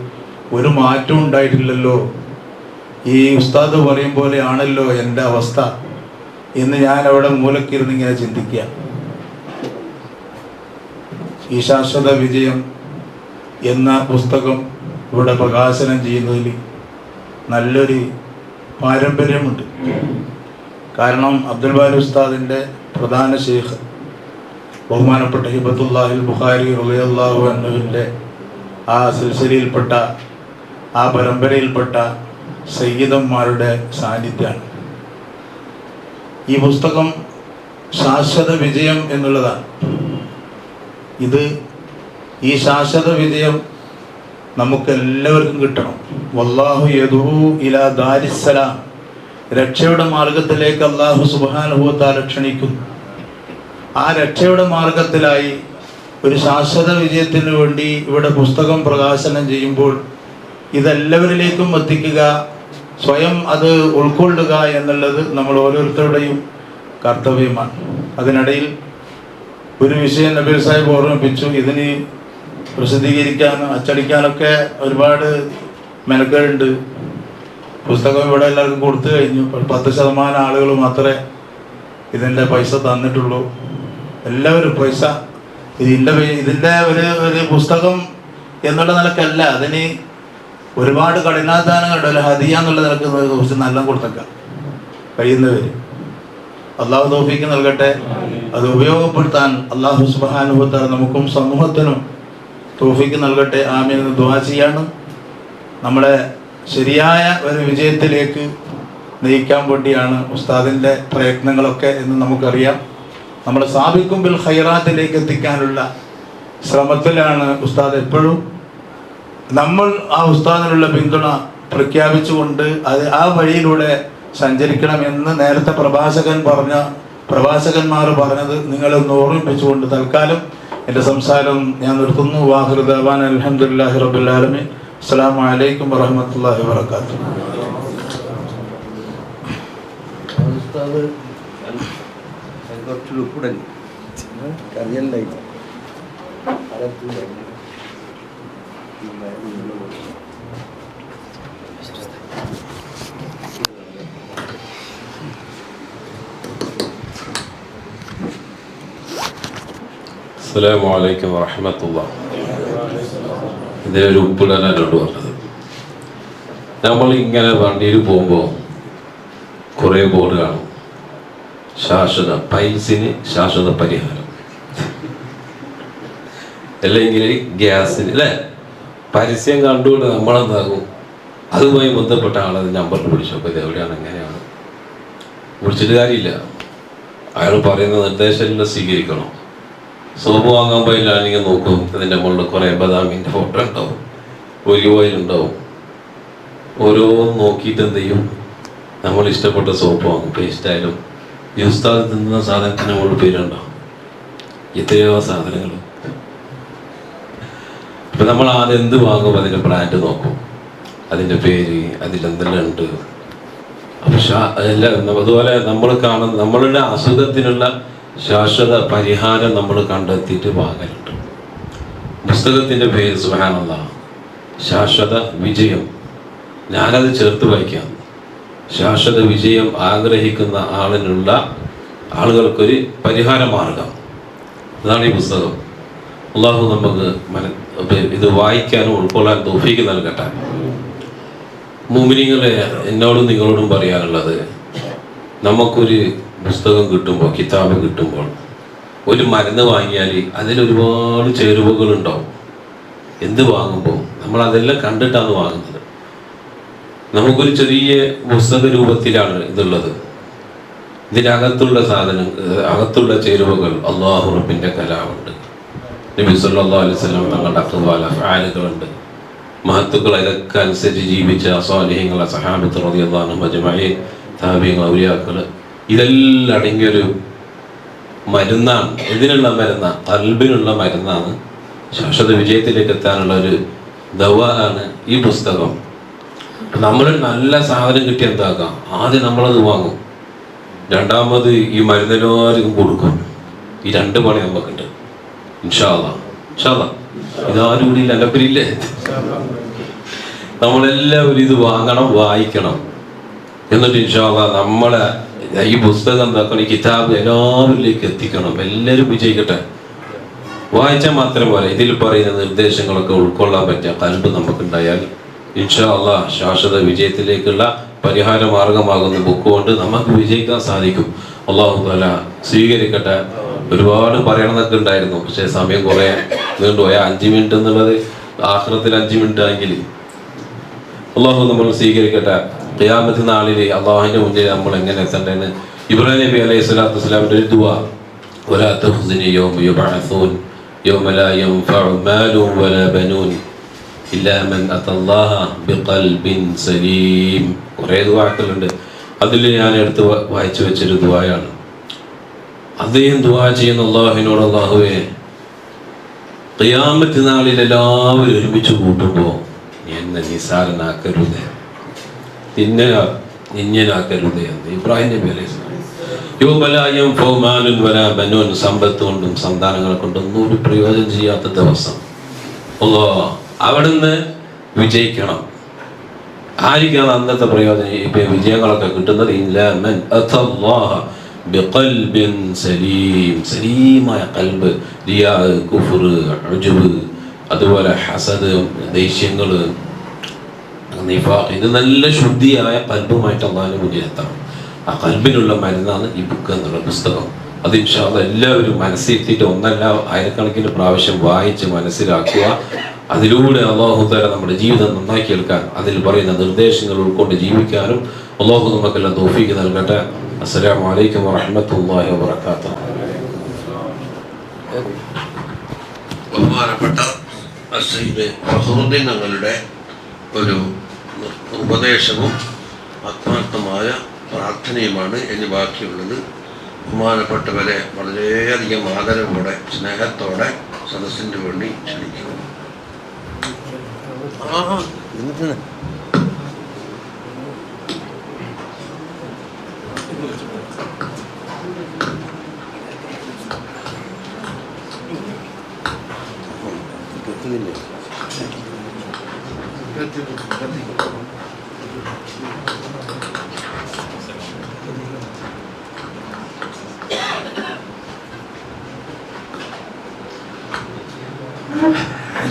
ഒരു മാറ്റവും ഉണ്ടായിട്ടില്ലല്ലോ, ഈ ഉസ്താദ് പറയും പോലെ ആണല്ലോ എൻ്റെ അവസ്ഥ എന്ന് ഞാൻ അവിടെ മൂലക്കിരുന്ന് ഇങ്ങനെ ചിന്തിക്കുക. ഈ ശാശ്വത വിജയം എന്ന പുസ്തകം ഇവിടെ പ്രകാശനം ചെയ്യുന്നതിൽ നല്ലൊരു പാരമ്പര്യമുണ്ട്. കാരണം അബ്ദുൽ ബാരി ഉസ്താദിൻ്റെ പ്രധാന ശൈഖ് ബഹുമാനപ്പെട്ട ഹിബത്തുല്ലാഹിൽ ബുഖാരി റളിയല്ലാഹു അൻഹുവിൻ്റെ ആ സിൽസിലയിൽപ്പെട്ട, ആ പരമ്പരയിൽപ്പെട്ട സയ്യിദന്മാരുടെ സാന്നിധ്യമാണ്. ഈ പുസ്തകം ശാശ്വത വിജയം എന്നുള്ളതാണ്. ഈ ശാശ്വത വിജയം നമുക്കെല്ലാവർക്കും കിട്ടണം. വല്ലാഹു യദൂ ഇലാ ദാരിസ്സലാം, രക്ഷയുടെ മാർഗത്തിലേക്ക് അല്ലാഹു സുബ്ഹാനഹു വ തആല ക്ഷണിക്കുന്നു. ആ രക്ഷയുടെ മാർഗത്തിലായി ഒരു ശാശ്വത വിജയത്തിന് വേണ്ടി ഇവിടെ പുസ്തകം പ്രകാശനം ചെയ്യുമ്പോൾ ഇതെല്ലാവരിലേക്കും എത്തിക്കുക, സ്വയം അത് ഉൾക്കൊള്ളുക എന്നുള്ളത് നമ്മൾ ഓരോരുത്തരുടെയും കർത്തവ്യമാണ്. അതിനിടയിൽ ഒരു വിഷയം നബീൽ സാഹിബ് ഓർമ്മിപ്പിച്ചു. ഇതിന് പ്രസിദ്ധീകരിക്കാനും അച്ചടിക്കാനൊക്കെ ഒരുപാട് മെനക്കേടുണ്ട്. പുസ്തകം ഇവിടെ എല്ലാവർക്കും കൊടുത്തു കഴിഞ്ഞു. 10% ആളുകൾ മാത്രമേ ഇതിൻ്റെ പൈസ തന്നിട്ടുള്ളൂ. എല്ലാവരും പൈസ ഇതിൻ്റെ ഒരു പുസ്തകം എന്നുള്ള നിലക്കല്ല, അതിന് ഒരുപാട് കഠിനാധ്വാനങ്ങളുണ്ട്. അല്ല, ഹദിയ എന്നുള്ള നിലക്ക് കുറച്ച് നല്ല കൊടുത്തേക്കാം കഴിയുന്നവർ. അള്ളാഹു തൗഫീഖ് നൽകട്ടെ. അത് ഉപയോഗപ്പെടുത്താൻ അള്ളാഹു സുബ്ഹാനഹു വ തആല നമുക്കും സമൂഹത്തിനും തൗഫീഖ് നൽകട്ടെ. ആമീൻ എന്ന് ദുആ ചെയ്യാണ്. നമ്മളെ ശരിയായ ഒരു വിജയത്തിലേക്ക് നയിക്കാൻ വേണ്ടിയാണ് ഉസ്താദിൻ്റെ പ്രയത്നങ്ങളൊക്കെ എന്ന് നമുക്കറിയാം. നമ്മളെ സാബിഖും ബിൽ ഖൈറാത്തിലേക്ക് എത്തിക്കാനുള്ള ശ്രമത്തിലാണ് ഉസ്താദ് എപ്പോഴും. നമ്മൾ ആ ഉസ്താദിനുള്ള പിന്തുണ പ്രഖ്യാപിച്ചുകൊണ്ട് ആ വഴിയിലൂടെ സഞ്ചരിക്കണമെന്ന് നേരത്തെ പ്രഭാഷകന്മാർ പറഞ്ഞത് നിങ്ങളൊന്ന് ഓർമ്മിപ്പിച്ചുകൊണ്ട് തൽക്കാലം എൻ്റെ സംസാരം ഞാൻ നിർത്തുന്നു. വാഹിറു ദഅ്വാന അൽഹംദുലില്ലാഹി റബ്ബിൽ ആലമീൻ. അസ്സലാമു അലൈക്കും വറഹ്മത്തുള്ളാഹി വബറകാതുഹു. അസ്സലാമു അലൈക്കും വറഹ്മത്തുള്ളാഹി. ഇതിനൊരു ഉപ്പിടാനാണ് പറഞ്ഞത്. നമ്മൾ ഇങ്ങനെ വണ്ടിയിൽ പോകുമ്പോൾ കുറേ ബോർഡ് കാണും, ശാശ്വത പൈൽസിന് ശാശ്വത പരിഹാരം, അല്ലെങ്കിൽ ഗ്യാസിന് അല്ലേ പരസ്യം കണ്ടുകൊണ്ട് നമ്മളെന്താകും, അതുമായി ബന്ധപ്പെട്ട ആളത് നമ്പറിൽ വിളിച്ചപ്പോൾ ഇത് എവിടെയാണ് എങ്ങനെയാണ് വിളിച്ചിട്ട് കാര്യമില്ല. അയാൾ പറയുന്ന നിർദ്ദേശമെല്ലാം സ്വീകരിക്കണം. സോപ്പ് വാങ്ങാൻ പോയില്ലാണെങ്കിൽ നോക്കും, ഇതിൻ്റെ മുകളിൽ കുറേ ബദാമിൻ്റെ ഫോട്ടോ ഉണ്ടാവും, ഒലിവ് ഓയിൽ ഉണ്ടാവും. ഓരോന്ന് നോക്കിയിട്ട് എന്ത് ചെയ്യും, നമ്മൾ ഇഷ്ടപ്പെട്ട സോപ്പ് വാങ്ങും, പേസ്റ്റായാലും. ഈ ഉസ്താദ് തിന്നുന്ന സാധനത്തിന് മുകളിൽ പേരുണ്ടാവും, എത്രയോ സാധനങ്ങൾ. അപ്പം നമ്മൾ ആദ്യം എന്ത് വാങ്ങും, അതിൻ്റെ ബ്രാൻഡ് നോക്കും, അതിൻ്റെ പേര്, അതിലെന്തെല്ലാം ഉണ്ട്. അപ്പം അതുപോലെ നമ്മൾ കാണുന്ന നമ്മളുടെ അസുഖത്തിനുള്ള ശാശ്വത പരിഹാരം നമ്മൾ കണ്ടെത്തിയിട്ട് വാങ്ങലുണ്ട്. പുസ്തകത്തിൻ്റെ പേര് സുബ്ഹാനല്ലാഹ്, ശാശ്വത വിജയം. ഞാനത് ചേർത്ത് വായിക്കാം. ശാശ്വത വിജയം ആഗ്രഹിക്കുന്ന ആളുകൾക്കൊരു പരിഹാര മാർഗം, അതാണ് ഈ പുസ്തകം. അള്ളാഹു നമുക്ക് ഇത് വായിക്കാനും ഉൾക്കൊള്ളാൻ തൗഫീഖ് നൽകട്ടെ. മുഅ്മിനീങ്ങളെ, എന്നോടും നിങ്ങളോടും പറയാനുള്ളത്, നമുക്കൊരു പുസ്തകം കിട്ടുമ്പോൾ, കിതാബ് കിട്ടുമ്പോൾ, ഒരു മരുന്ന് വാങ്ങിയാൽ അതിലൊരുപാട് ചേരുവകളുണ്ടാവും. എന്ത് വാങ്ങുമ്പോൾ നമ്മൾ അതെല്ലാം കണ്ടിട്ടാണ് വാങ്ങുന്നത്. നമുക്കൊരു ചെറിയ പുസ്തക രൂപത്തിലാണ് ഇതുള്ളത്. ഇതിനകത്തുള്ള അകത്തുള്ള ചേരുവകൾ അല്ലാഹു റബ്ബിൻ്റെ കലാമുണ്ട്, നബി സല്ലല്ലാഹു അലൈഹി വസല്ലം തങ്ങളുടെ അഖ്വാൽ അഫ്ആലുകളുണ്ട്, മഹത്തുക്കൾ ഇതൊക്കെ അനുസരിച്ച് ജീവിച്ച സ്വാലിഹീങ്ങൾ, സഹാബത്ത് റളിയല്ലാഹു അൻഹും അജ്മഈൻ, താബിഈൻ, ഔലിയാക്കൾ, ഇതെല്ലാം അടങ്ങിയൊരു മരുന്നാണ്. ഇതിനുള്ള മരുന്നാണ്, ഖൽബിനുള്ള മരുന്നാണ്, ശാശ്വത വിജയത്തിലേക്ക് എത്താനുള്ള ഒരു ദവാണ് ഈ പുസ്തകം. നമ്മൾ നല്ല സാധനം കിട്ടി എന്താക്കാം, ആദ്യം നമ്മളത് വാങ്ങും, രണ്ടാമത് ഈ മരുന്നെല്ലാവർക്കും കൊടുക്കും. ഈ രണ്ട് പണി നമുക്കുണ്ട്. ഇൻഷാ അല്ലാഹ്, ഇൻഷാ അല്ലാഹ്. ഇതാരും കൂടി അല്ലപ്പരില്ലേ, നമ്മളെല്ലാവരും ഇത് വാങ്ങണം, വായിക്കണം. എന്നിട്ട് ഇൻഷാ അല്ലാഹ് നമ്മളെ ഈ പുസ്തകം എന്താക്കണം, ഈ കിതാബ് എല്ലാവരിലേക്ക് എത്തിക്കണം. എല്ലാവരും വിജയിക്കട്ടെ. വായിച്ചാൽ മാത്രം പോലെ ഇതിൽ പറയുന്ന നിർദ്ദേശങ്ങളൊക്കെ ഉൾക്കൊള്ളാൻ പറ്റിയ ഖൽബ് നമുക്കുണ്ടായാൽ ഇൻഷാ അല്ലാഹ് ശാശ്വത വിജയത്തിലേക്കുള്ള പരിഹാര മാർഗമാകുന്ന ബുക്ക് കൊണ്ട് നമുക്ക് വിജയിക്കാൻ സാധിക്കും. അല്ലാഹു തആല സ്വീകരിക്കട്ടെ. ഒരുപാട് പറയണമെന്നൊക്കെ ഉണ്ടായിരുന്നു, പക്ഷേ സമയം കുറേ നീണ്ടുപോയ 5 മിനിറ്റ് എന്നുള്ളത് ആഖിറത്തിൽ 5 മിനിറ്റ് ആണെങ്കിൽ അല്ലാഹു നമ്മൾ സ്വീകരിക്കട്ടെ. ഖിയാമത്ത് നാളിൽ അള്ളാഹുവിൻ്റെ മുന്നിൽ നമ്മൾ എങ്ങനെ എത്തേണ്ടതെന്ന് ഇബ്രാഹിം നബി അലൈഹി സ്വലാത്തു വസ്സലാമിൻ്റെ ഒരു ദുആ, വലാ തുഖ്സിനി യൗമ യുബ്അസൂൻ യൗമ ലാ യൻഫഉ മാലുൻ വലാ ബനൂൻ ഇല്ലാ മൻ അത്തല്ലാഹ ബിഖൽബിൻ സലീം. കുറേ ദുആക്കളുണ്ട്. അതിൽ ഞാൻ എടുത്ത് വായിച്ചു വെച്ചൊരു ദുആയാണ്. അദ്ദേഹം ദുആ ചെയ്യുന്ന അള്ളാഹുവിനോട്, അള്ളാഹുവേ, ഖിയാമത്ത് നാളിൽ എല്ലാവരും ഒരുമിച്ച് കൂട്ടുമ്പോൾ എന്നെ നിസാരനാക്കരുത്, നിന്യനാക്കരുത് എന്ന് ഇബ്രാഹിം നബി അലൈഹി സ്വലാം. യൗമ ലാ യൻഫഉ മാലുൻ വലാ ബനൂൻ, സമ്പത്ത് കൊണ്ടും സന്താനങ്ങളെ കൊണ്ടൊന്നും ഒരു പ്രയോജനം ചെയ്യാത്ത ദിവസം. അല്ലാഹ് അവിടുന്ന് വിജയിക്കണം. ആയിരിക്കാണ് അന്നത്തെ പ്രയോജനം, ഇപ്പൊ വിജയങ്ങളൊക്കെ കിട്ടുന്നത്? ഇല്ലാ മൻ അത്തല്ലാഹ ബിഖൽബിൻ സലീം, സലീമായ ഖൽബ്. റിയാ, കുഫ്ർ, ഉജ്ബ്, അതുപോലെ ഹസദ്, ദേഷ്യങ്ങൾ, നിഫാഖ്, ഇത് നല്ല ശുദ്ധിയായ ഖൽബുമായിട്ട് അല്ലാഹുവിന്റെ മുന്നിൽ എത്തണം. ആ ഖൽബിനുള്ള മരുന്നാണ് ഈ ബുക്ക് എന്നുള്ള പുസ്തകം. അത് ഇൻഷാ അല്ലാഹ് എല്ലാവരും മനസ്സിലെത്തിയിട്ട് ഒന്നല്ല ആയിരക്കണക്കിന് പ്രാവശ്യം വായിച്ച് മനസ്സിലാക്കുക. അതിലൂടെ അല്ലാഹു തആല നമ്മുടെ ജീവിതം നന്നാക്കി എടുക്കാൻ, അതിൽ പറയുന്ന നിർദ്ദേശങ്ങൾ ഉൾക്കൊണ്ട് ജീവിക്കാനും അല്ലാഹു നമുക്കെല്ലാം തൗഫീഖ് നൽകട്ടെ. അസ്സലാമു അലൈക്കും വറഹ്മത്തുള്ളാഹി വബറകാതുഹു. ബഹുമാനപ്പെട്ട സയ്യിദ് ഫഖറുദ്ദീൻ തങ്ങളുടെ ഒരു ഉപദേശവും ആത്മാർത്ഥമായ പ്രാർത്ഥനയുമാണ് ഇനി ബാക്കിയുള്ളത്. ബഹുമാനപ്പെട്ടവരെ വളരെയധികം ആദരവോടെ, സ്നേഹത്തോടെ സദസ്സിന് വേണ്ടി ക്ഷണിക്കുന്നു. أعوذ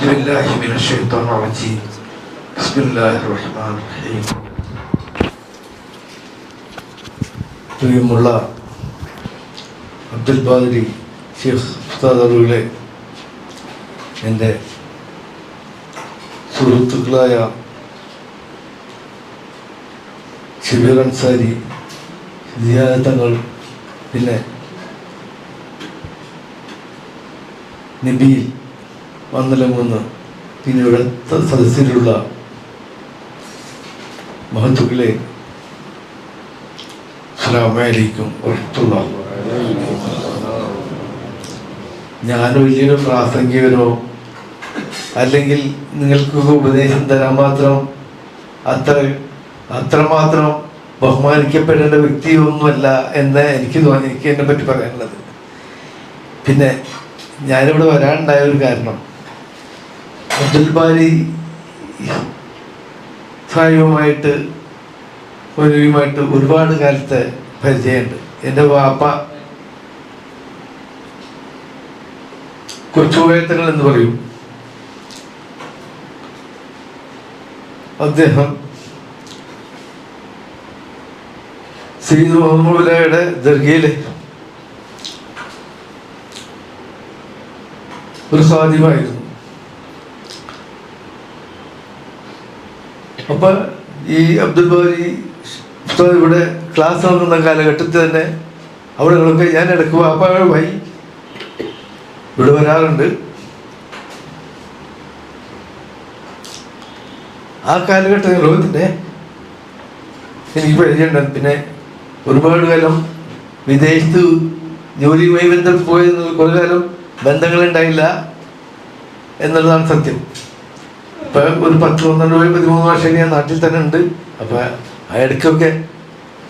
بالله من الشيطان الرجيم. بسم ബിസ്മില്ലാഹിർ-റഹ്മാനിർ-റഹീം. പ്രിയമുള്ള അബ്ദുൽ ബാദരി ഷെയ്ഖ് ഉസ്താദ് അവറുകളെ, എൻ്റെ സുഹൃത്തുക്കളായ ഷബീർ അൻസാരി, സിയാദ് തങ്ങൾ, പിന്നെ നബീൽ വന്നലങ്ങുന്ന്, പിന്നെ ഇവിടെ സദസ്സിലുള്ള മഹത്തുക്കളെ, അസ്സലാമു അലൈക്കും വറഹ്മത്തുള്ളാഹി. ഞാൻ വലിയൊരു പ്രാസംഗികനോ അല്ലെങ്കിൽ നിങ്ങൾക്കൊക്കെ ഉപദേശം തരാൻ മാത്രം അത്രമാത്രം ബഹുമാനിക്കപ്പെടേണ്ട വ്യക്തിയൊന്നുമല്ല എന്ന് എനിക്ക് എന്നെ പറ്റി പറയാനുള്ളത്. പിന്നെ ഞാനിവിടെ വരാനുണ്ടായ ഒരു കാരണം, അബ്ദുൽ ബാരി സാഹിബുമായിട്ട് ഒരുപാട് കാലത്തെ പരിചയമുണ്ട്. എൻ്റെ വാപ്പ കൊച്ചുവേത്തങ്ങൾ എന്ന് പറയും. അദ്ദേഹം സയ്യിദ് മുഹമ്മദ് ദർഗയിലെ ഒരു ഖാദിമായിരുന്നു. അപ്പൊ ഈ അബ്ദുൽ ബാരി ഇവിടെ ക്ലാസ് നടക്കുന്ന കാലഘട്ടത്തിൽ തന്നെ അവിടെകളൊക്കെ ഞാൻ ഇടയ്ക്ക് വാപ്പായി ഇവിടെ വരാറുണ്ട്. ആ കാലഘട്ടങ്ങളിൽ തന്നെ എനിക്ക് പരിചയമുണ്ടായിരുന്നു. പിന്നെ ഒരുപാട് കാലം വിദേശത്ത് ജോലിയുമായി ബന്ധപ്പെട്ട് പോയത് കുറേ കാലം ബന്ധങ്ങളുണ്ടായില്ല എന്നുള്ളതാണ് സത്യം. ഇപ്പം ഒരു 10-12-13 വർഷം ഞാൻ നാട്ടിൽ തന്നെ ഉണ്ട്. അപ്പം ആ ഇടയ്ക്കൊക്കെ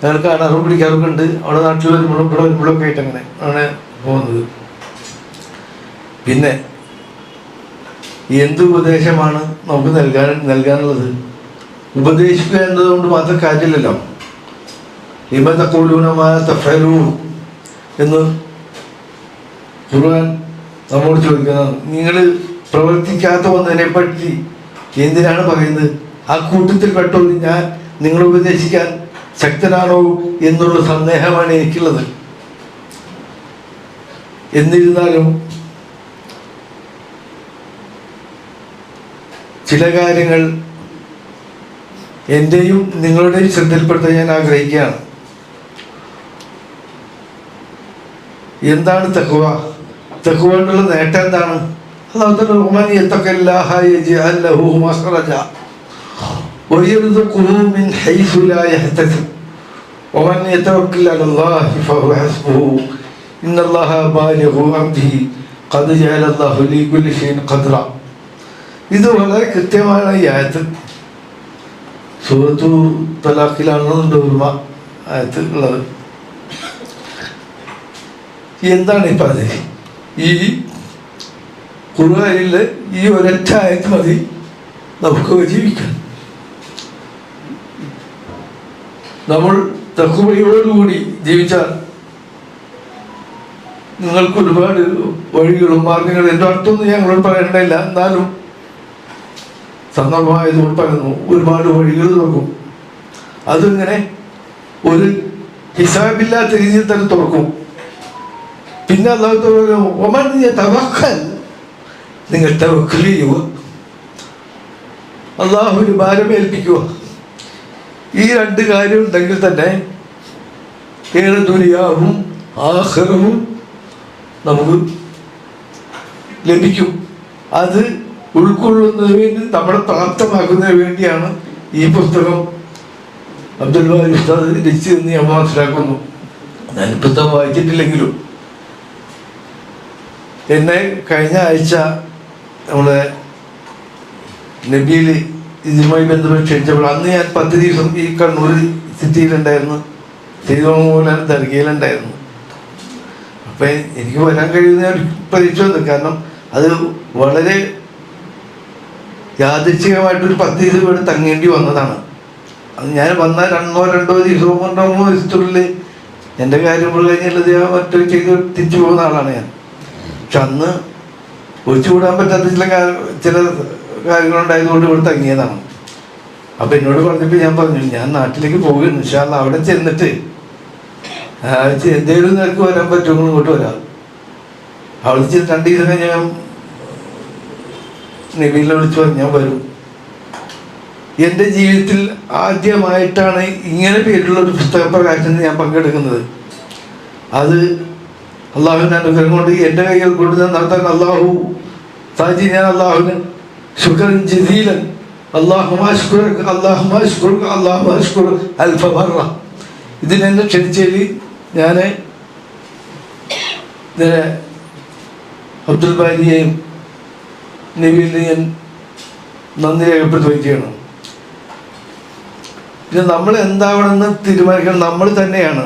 ഞങ്ങൾ കാണാറും പിടിക്കാറൊക്കെ ഉണ്ട്. അവിടെ നാട്ടിൽ വരുമ്പോഴും ഇവിടെ വരുമ്പോഴൊക്കെ ആയിട്ട് അങ്ങനെ ആണ് പോകുന്നത്. പിന്നെ എന്ത് ഉപദേശമാണ് നമുക്ക് നൽകാനുള്ളത്? ഉപദേശിക്കുക എന്നതുകൊണ്ട് മാത്രം കാര്യമില്ലല്ലോ. ലിമ തഖൂലൂന മാ ലാ തഫ്അലൂൻ എന്ന് ഖുർആൻ നമ്മോട് ചോദിക്കുന്നത്. നിങ്ങൾ പ്രവർത്തിക്കാത്ത ഒന്നിനെ പറ്റി എന്തിനാണ് പറയുന്നത്? ആ കൂട്ടത്തിൽപ്പെട്ടോ ഞാൻ നിങ്ങളെ ഉപദേശിക്കാൻ ശക്തനാണോ എന്നുള്ള സന്ദേഹമാണ് എനിക്കുള്ളത്. എന്നിരുന്നാലും ചില കാര്യങ്ങൾ എൻ്റെയും നിങ്ങളുടെയും ശ്രദ്ധയിൽപ്പെടുത്താൻ ഞാൻ ആഗ്രഹിക്കുകയാണ്. എന്താണ് തഖ്വ? തഖ്വയുള്ള നേട്ടം എന്താണ്? അല്ലാഹു യത്തഖില്ലാഹ യജ്അൽ ലഹു മഖ്റജ വയർസുഖുഹു മിൻ ഹൈസു ലാ യഹ്തസിബ് വമൻ യതവക്കൽ അലല്ലാഹി ഫഹുവ ഹസ്ബുഹു ഇന്നല്ലാഹ ബാലിഗു അംരിഹി ഖദ് ജഅലല്ലാഹു ലികുല്ലി ഷൈഇൻ ഖദ്റ. ഇത് വളരെ കൃത്യമാണ് ഈ ആയത്ത്. സൂറത്തു തലാഖിലാണെന്നുണ്ട് ഓർമ്മ ആയത്ത് ഉള്ളത്. എന്താണ് ഈ പറഞ്ഞത്? ഈ ഖുർആനിലെ ഈ ഒരൊറ്റ ആയത്ത് മതി നമുക്ക് ജീവിക്കാൻ. നമ്മൾ തഖ്വയോടുകൂടി ജീവിച്ചാൽ നിങ്ങൾക്ക് ഒരുപാട് വഴികളും മാർഗങ്ങളും, എൻ്റെ അടുത്തൊന്നും ഞങ്ങളോട് പറയേണ്ടതില്ല, എന്നാലും സന്ദർഭമായതുകൊണ്ട് പറയുന്നു, ഒരുപാട് വഴികൾ തുറക്കും. അതിങ്ങനെ ഒരു ഹിസാബില്ലാത്ത രീതിയിൽ തന്നെ തുറക്കും. പിന്നെ അല്ലാഹു നിങ്ങൾ തവക്കൽ ചെയ്യുക, അള്ളാഹുവിന് ഭാരമേൽപ്പിക്കുക. ഈ രണ്ട് കാര്യം ഉണ്ടെങ്കിൽ തന്നെ ഏത് ദുനിയാവും ആഖിറവും നമുക്ക് ലഭിക്കും. അത് ഉൾക്കൊള്ളുന്നതിന് വേണ്ടി, നമ്മളെ പ്രാപ്തമാക്കുന്നതിന് വേണ്ടിയാണ് ഈ പുസ്തകം അബ്ദുൽ ബാരി ഉസ്താദ് രചിച്ചതെന്ന് ഞാൻ മനസ്സിലാക്കുന്നു. ഞാൻ പുസ്തകം വായിച്ചിട്ടില്ലെങ്കിലും എന്നെ കഴിഞ്ഞ ആഴ്ച നമ്മളെ നബിയിൽ ഇതുമായി ബന്ധപ്പെട്ട് ക്ഷണിച്ചപ്പോൾ അന്ന് ഞാൻ 10 ദിവസം ഈ കണ്ണൂർ സിറ്റിയിലുണ്ടായിരുന്നു, തിരുവനന്തപുരം ദർഗയിലുണ്ടായിരുന്നു. അപ്പം എനിക്ക് വരാൻ കഴിയുന്ന ഒരു പ്രതീക്ഷ വന്നു. കാരണം അത് വളരെ യാദൃച്ഛികമായിട്ടൊരു 10 ദിവസം ഇവിടെ തങ്ങേണ്ടി വന്നതാണ്. അത് ഞാൻ വന്ന 2 ദിവസമോ 3 ദിവസത്തിനുള്ളിൽ എൻ്റെ കാര്യങ്ങൾ കഴിഞ്ഞുള്ളത് ഞാൻ മറ്റോ ചെയ്ത് തിരിച്ചു പോകുന്ന ആളാണ് ഞാൻ. പക്ഷെ അന്ന് ഒഴിച്ചുകൂടാൻ പറ്റാത്ത ചില കാര്യങ്ങളുണ്ടായതുകൊണ്ട് ഇവിടെ തങ്ങിയതാണ്. അപ്പം എന്നോട് പറഞ്ഞപ്പോൾ ഞാൻ പറഞ്ഞു ഞാൻ നാട്ടിലേക്ക് പോകുന്നു. ഇൻഷാ അല്ലാഹ് അവിടെ ചെന്നിട്ട് എന്തെങ്കിലും നിനക്ക് വരാൻ പറ്റുമെങ്കിൽ ഇങ്ങോട്ട് വരാം. അവിടെ ചെന്ന് 2 ദിവസം കഴിഞ്ഞ് ഞാൻ നബീലിനെ വിളിച്ചു പറഞ്ഞു ഞാൻ വരും. എൻ്റെ ജീവിതത്തിൽ ആദ്യമായിട്ടാണ് ഇങ്ങനെ പേരുള്ള ഒരു പുസ്തക പ്രകാശനത്തിൽ ഞാൻ പങ്കെടുക്കുന്നത്. അത് അള്ളാഹുവിൻ്റെ അനുഗ്രഹം കൊണ്ട് എൻ്റെ കൈകൾ കൊണ്ട് നടത്താൻ അള്ളാഹു സാജി ഞാൻ അള്ളാഹുവിന് ശുക്രൻ ജസീലൻ ഇതിനെന്നെ ക്ഷണിച്ചതിൽ ഞാൻ അബ്ദുൽ ബാരിയെയും നബീലിനെയും നന്ദി രേഖപ്പെടുത്തുകയും ചെയ്യണം. ഇത് നമ്മൾ എന്താവണമെന്ന് തീരുമാനിക്കണം നമ്മൾ തന്നെയാണ്.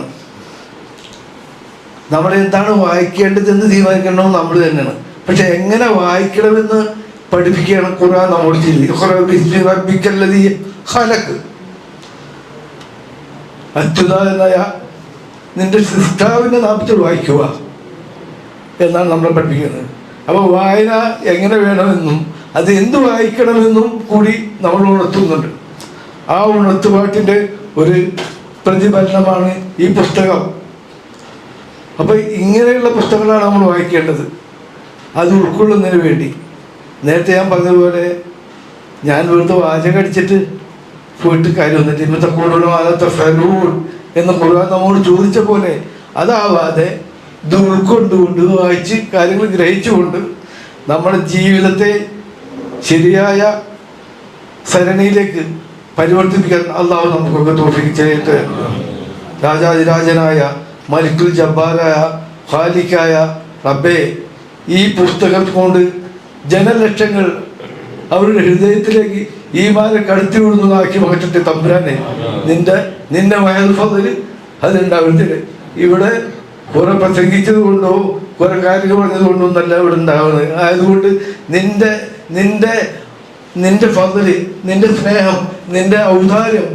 നമ്മൾ എന്താണ് വായിക്കേണ്ടതെന്ന് തീരുമാനിക്കണം നമ്മൾ തന്നെയാണ്. പക്ഷെ എങ്ങനെ വായിക്കണമെന്ന് പഠിപ്പിക്കുകയാണ് ഖുർആൻ നമ്മോട് ചെയ്തത്. അത്യുതായ നിന്റെ സൃഷ്ടാവിൻ്റെ നാമത്തിൽ വായിക്കുക എന്നാണ് നമ്മളെ പഠിപ്പിക്കുന്നത്. അപ്പോൾ വായന എങ്ങനെ വേണമെന്നും അത് എന്ത് വായിക്കണമെന്നും കൂടി നമ്മൾ ഉണർത്തുന്നുണ്ട്. ആ ഉണർത്തുപാട്ടിൻ്റെ ഒരു പ്രതിഫലനമാണ് ഈ പുസ്തകം. അപ്പോൾ ഇങ്ങനെയുള്ള പുസ്തകങ്ങളാണ് നമ്മൾ വായിക്കേണ്ടത്, അത് ഉൾക്കൊള്ളുന്നതിന് വേണ്ടി. നേരത്തെ ഞാൻ പറഞ്ഞതുപോലെ ഞാൻ വെറുതെ വാചകം അടിച്ചിട്ട് പോയിട്ട് കാര്യമൊന്നുമില്ല. ഇന്നത്തെ കൂടുതലും എന്ന ഖുർആൻ നമ്മോട് ചോദിച്ച പോലെ അതാവാതെ ഇത് ഉൾക്കൊണ്ടുകൊണ്ട് വായിച്ച് കാര്യങ്ങൾ ഗ്രഹിച്ചുകൊണ്ട് നമ്മുടെ ജീവിതത്തെ ശരിയായ സരണിയിലേക്ക് പരിവർത്തിപ്പിക്കാൻ അള്ളാഹു നമുക്കൊക്കെ തൗഫീഖ് ചെയ്തിട്ട് രാജാതിരാജനായ മലിക്കുൽ ജബ്ബാറായ ഖാലിക്കായ റബ്ബേ ഈ പുസ്തകം കൊണ്ട് ജനലക്ഷങ്ങൾ അവരുടെ ഹൃദയത്തിലേക്ക് ഈമാനെ കടത്തി വിടുന്നതാക്കി മാറ്റട്ടെ തമ്പുരാനെ. നിന്റെ വയൽഫതില് അതുണ്ടാവുന്നത് ഇവിടെ കുറെ പ്രസംഗിച്ചത് കൊണ്ടോ കുറെ കാര്യങ്ങൾ പറഞ്ഞത് കൊണ്ടോ ഒന്നല്ല ഇവിടെ ഉണ്ടാവുന്നത്. ആയതുകൊണ്ട് നിന്റെ ഫതില്, നിന്റെ സ്നേഹം, നിന്റെ ഔദാര്യം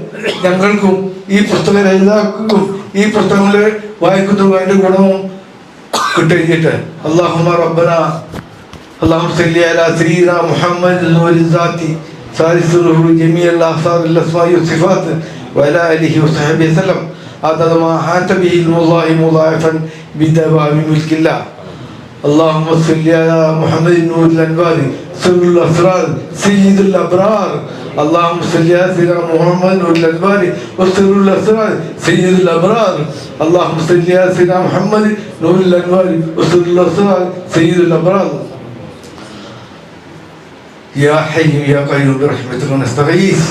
ഞങ്ങൾക്കും ഈ പുസ്തക രചയിതാക്കൾക്കും ഈ പുസ്തകങ്ങളെ വായിക്കുന്നതും അതിൻ്റെ ഗുണവും കിട്ടിയിട്ട് അല്ലാഹുമ്മ റബ്ബന اللهم صل على سيدنا محمد نور الذات ثالث الروح جميع الاثار الاسماء والصفات وعلى اله وصحبه وسلم عدد ما احاط به علم الله مضاعفا بدوام ملك الله. اللهم صل على محمد نور الانوار سر الاسرار سيد الابرار. اللهم صل على سيدنا محمد نور الانوار وسر الاسرار سيد الابرار. اللهم صل على سيدنا محمد نور الانوار وسر الاسرار سيد الابرار. يا حي يا قيوم برحمتك نستغيث.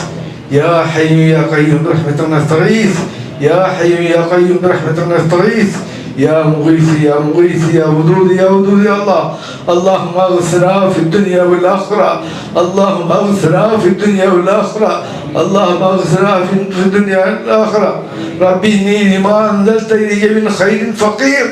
يا حي يا قيوم برحمتك نستغيث. يا حي يا قيوم برحمتك نستغيث. يا مغيث يا مغيث يا ودود يا ودود يا الله. اللهم اغثنا في الدنيا والآخرة. اللهم اغثنا في الدنيا والآخرة. اللهم اغثنا في الدنيا والآخرة. ربي إني لما أنزلت إلي من خير فقير.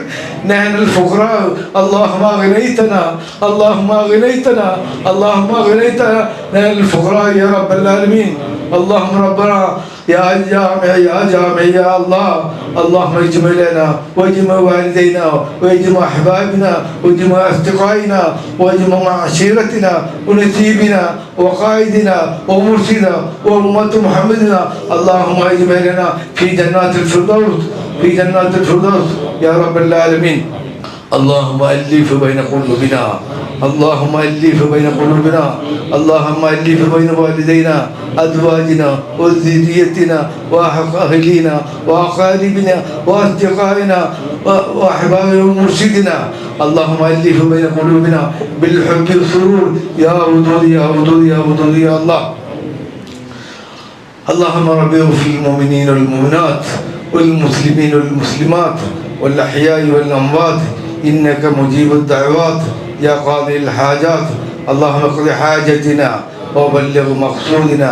نحن الفقراء. اللهم أغنيتنا اللهم أغنيتنا اللهم أغنيتنا. نحن الفقراء يا رب العالمين. اللهم ربنا يا جامع يا جامع يا الله. اللهم اجمع لنا واجمع والدينا واجمع أحبابنا واجمع أصدقائنا واجمع عشيرتنا ونسيبنا وقائدنا ومرشدنا وأمة محمدنا. اللهم اجمع لنا في جنات الفردوس في جنات الفردوس يا رب العالمين. اللهم ألف بين قلوبنا اللهم ألف بين قلوبنا. اللهم ألف بين والدينا أزواجنا وذريتنا وأهلنا وأقاربنا وأصدقائنا وأحبابنا ومرشدنا. اللهم ألف بين قلوبنا بالحب والسرور يا ودود يا ودود يا ودود يا الله. اللهم رب اغفر للمؤمنين والمؤمنات والمسلمين والمسلمات والأحياء والأموات إنك مجيب الدعوات يا قاضي الحاجات. اللهم اقض حاجتنا وبلغ مقصودنا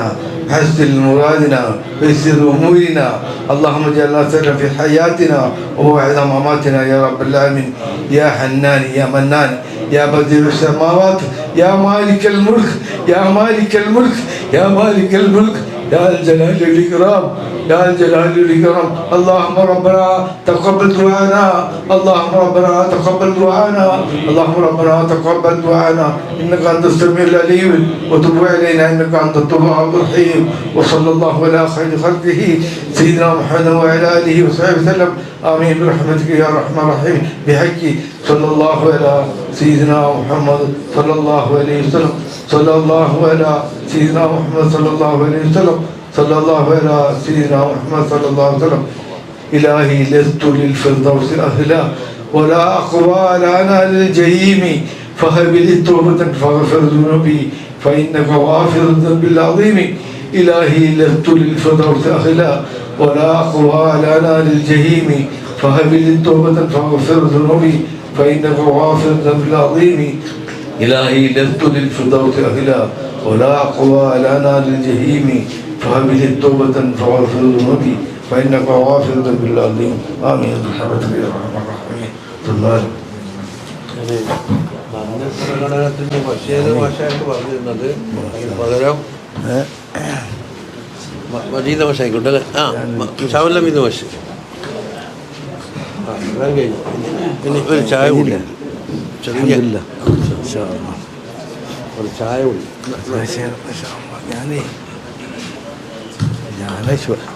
حسن مرادنا ويسر أمورنا. اللهم اجعلنا سرا في حياتنا ووعد مماتنا يا رب العالمين. يا حنان يا منان يا بديع السماوات يا مالك الملك يا مالك الملك يا مالك الملك يا ذا الجلال والإكرام يا ذا الجلال والإكرام. اللهم ربنا تقبل دعانا اللهم ربنا تقبل دعانا اللهم ربنا تقبل دعانا إنك أنت السميع العليم وتب علينا إنك أنت التواب الرحيم. وصلى الله على خير خلقه سيدنا محمد وعلى آله وصحبه وسلم. آمين برحمتك يا أرحم الراحمين بحق صلى الله على سيدنا محمد صلى الله عليه وسلم. صلى الله على سيدنا محمد صلى الله عليه وسلم. صلى الله على سيدنا محمد صلى الله عليه وسلم. إلهي لست للفردوس أهلا ولا أقوى لنا للجحيم فهب لي توبة فاغفر ذنوبي فإنك غافر الذنب العظيم. إلهي لست للفردوس أهلا ولا أقوى لنا للجحيم فهب لي توبة فاغفر ذنوبي فإنك غافر الذنب العظيم. إلهي لست للفردوس أهلا ولا أقوى لنا للجحيم فهب لي توبة فاغفر ذنوبي فإنك غافر الذنب العظيم. آمين برحمتك يا أرحم الراحمين. പ്രകടനത്തിന്റെ ഭാഷയായിട്ട് പറഞ്ഞിരുന്നത് പകരം മജീദ് ഭാഷ ആയിക്കോട്ടെ അല്ലേ? ഷാവുല്ല മീദ് ഭാഷ കഴിഞ്ഞു. പിന്നെ ഒരു ചായ കൂടി ചെറിയ ഒരു ചായ കൂടി. ഞാൻ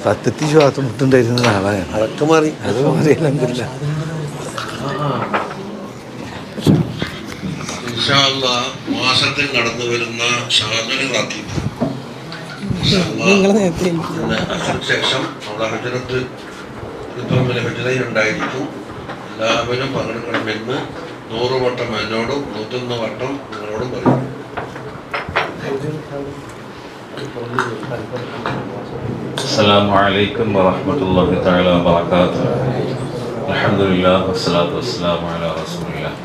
സത്യത്തിൽ ശ്വാസം മുട്ടുണ്ടായിരുന്ന ആളാണ്. അതൊക്കെ മാറി. അത് മാറിയില്ല. മാസത്തിൽ നടന്നു വരുന്ന ഷാജുലി റാത്തീബ് ശേഷം നമ്മുടെ ഹജറത്ത് ഇപ്പം ഹജറയിൽ ഉണ്ടായിരിക്കും. എല്ലാവരും പങ്കെടുക്കണമെന്ന് 100 വട്ടം എന്നോടും 101 വട്ടം നിങ്ങളോടും പറയും. അസ്സലാമു അലൈക്കും വറഹ്മത്തുള്ളാഹി തആല വബറകാതുഹു. അൽഹംദുലില്ലാഹി വസ്സലാത്തു വസ്സലാമു അലാ റസൂലില്ലാഹ്.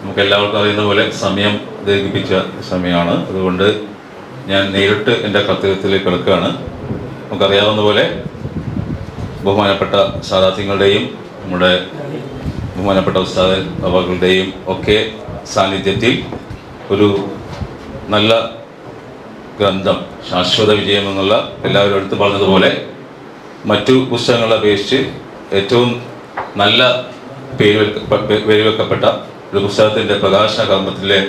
നമുക്ക് എല്ലാവർക്കും അറിയുന്ന പോലെ സമയം ദീർഘിപ്പിച്ച സമയമാണ്. അതുകൊണ്ട് ഞാൻ നേരിട്ട് എൻ്റെ കർത്തവ്യത്തിലേക്ക് കിടക്കുകയാണ്. നമുക്കറിയാവുന്ന പോലെ ബഹുമാനപ്പെട്ട സാദാത്യങ്ങളുടെയും നമ്മുടെ ബഹുമാനപ്പെട്ട ഉസ്താദ് അവകളുടെയും ഒക്കെ സാന്നിധ്യത്തിൽ ഒരു നല്ല ഗ്രന്ഥം ശാശ്വത വിജയം എന്നുള്ള എല്ലാവരും എടുത്തു പറഞ്ഞതുപോലെ മറ്റു പുസ്തകങ്ങളെ അപേക്ഷിച്ച് ഏറ്റവും നല്ല പേര് വെക്കപ്പെട്ട ഒരു പുസ്തകത്തിൻ്റെ പ്രകാശന കർമ്മത്തിലെ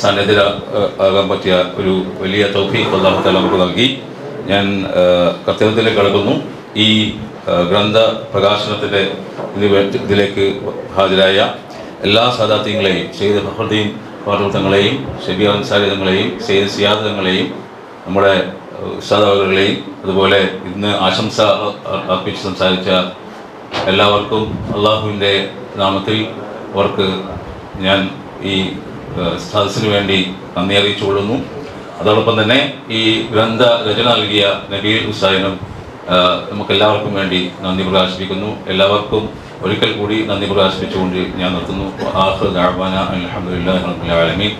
സന്നിധിയാകാൻ പറ്റിയ ഒരു വലിയ തൗഫീഖ് അല്ലാഹു തആല നമുക്ക് നൽകി. ഞാൻ കർത്തവ്യത്തിലേക്ക് കടക്കുന്നു. ഈ ഗ്രന്ഥ പ്രകാശനത്തിൻ്റെ ഇതിലേക്ക് ഹാജരായ എല്ലാ സാദാത്യങ്ങളെയും സെയ്ദ് ഫഖറുദ്ദീൻ ഫാറൂഖ് ഷബീർ അൻസാരി തങ്ങളെയും സെയ്ദ് സിയാദ് തങ്ങളെയും നമ്മുടെ ഉസ്താദുകളെയും അതുപോലെ ഇന്ന് ആശംസ അർപ്പിച്ച് സംസാരിച്ച എല്ലാവർക്കും അള്ളാഹുവിൻ്റെ നാമത്തിൽ അവർക്ക് ഞാൻ ഈ സദസ്സിന് വേണ്ടി നന്ദി അറിയിച്ചുകൊള്ളുന്നു. അതോടൊപ്പം തന്നെ ഈ ഗ്രന്ഥ രചന നൽകിയ നബീൽ ഹുസൈനും നമുക്കെല്ലാവർക്കും വേണ്ടി നന്ദി പ്രകാശിപ്പിക്കുന്നു. എല്ലാവർക്കും ഒരിക്കൽ കൂടി നന്ദി പ്രകാശിപ്പിച്ചുകൊണ്ട് ഞാൻ നിർത്തുന്നു. ആഖിറു ദഅ്വാനാ അൽഹംദുലില്ലാഹി റബ്ബിൽ ആലമീൻ.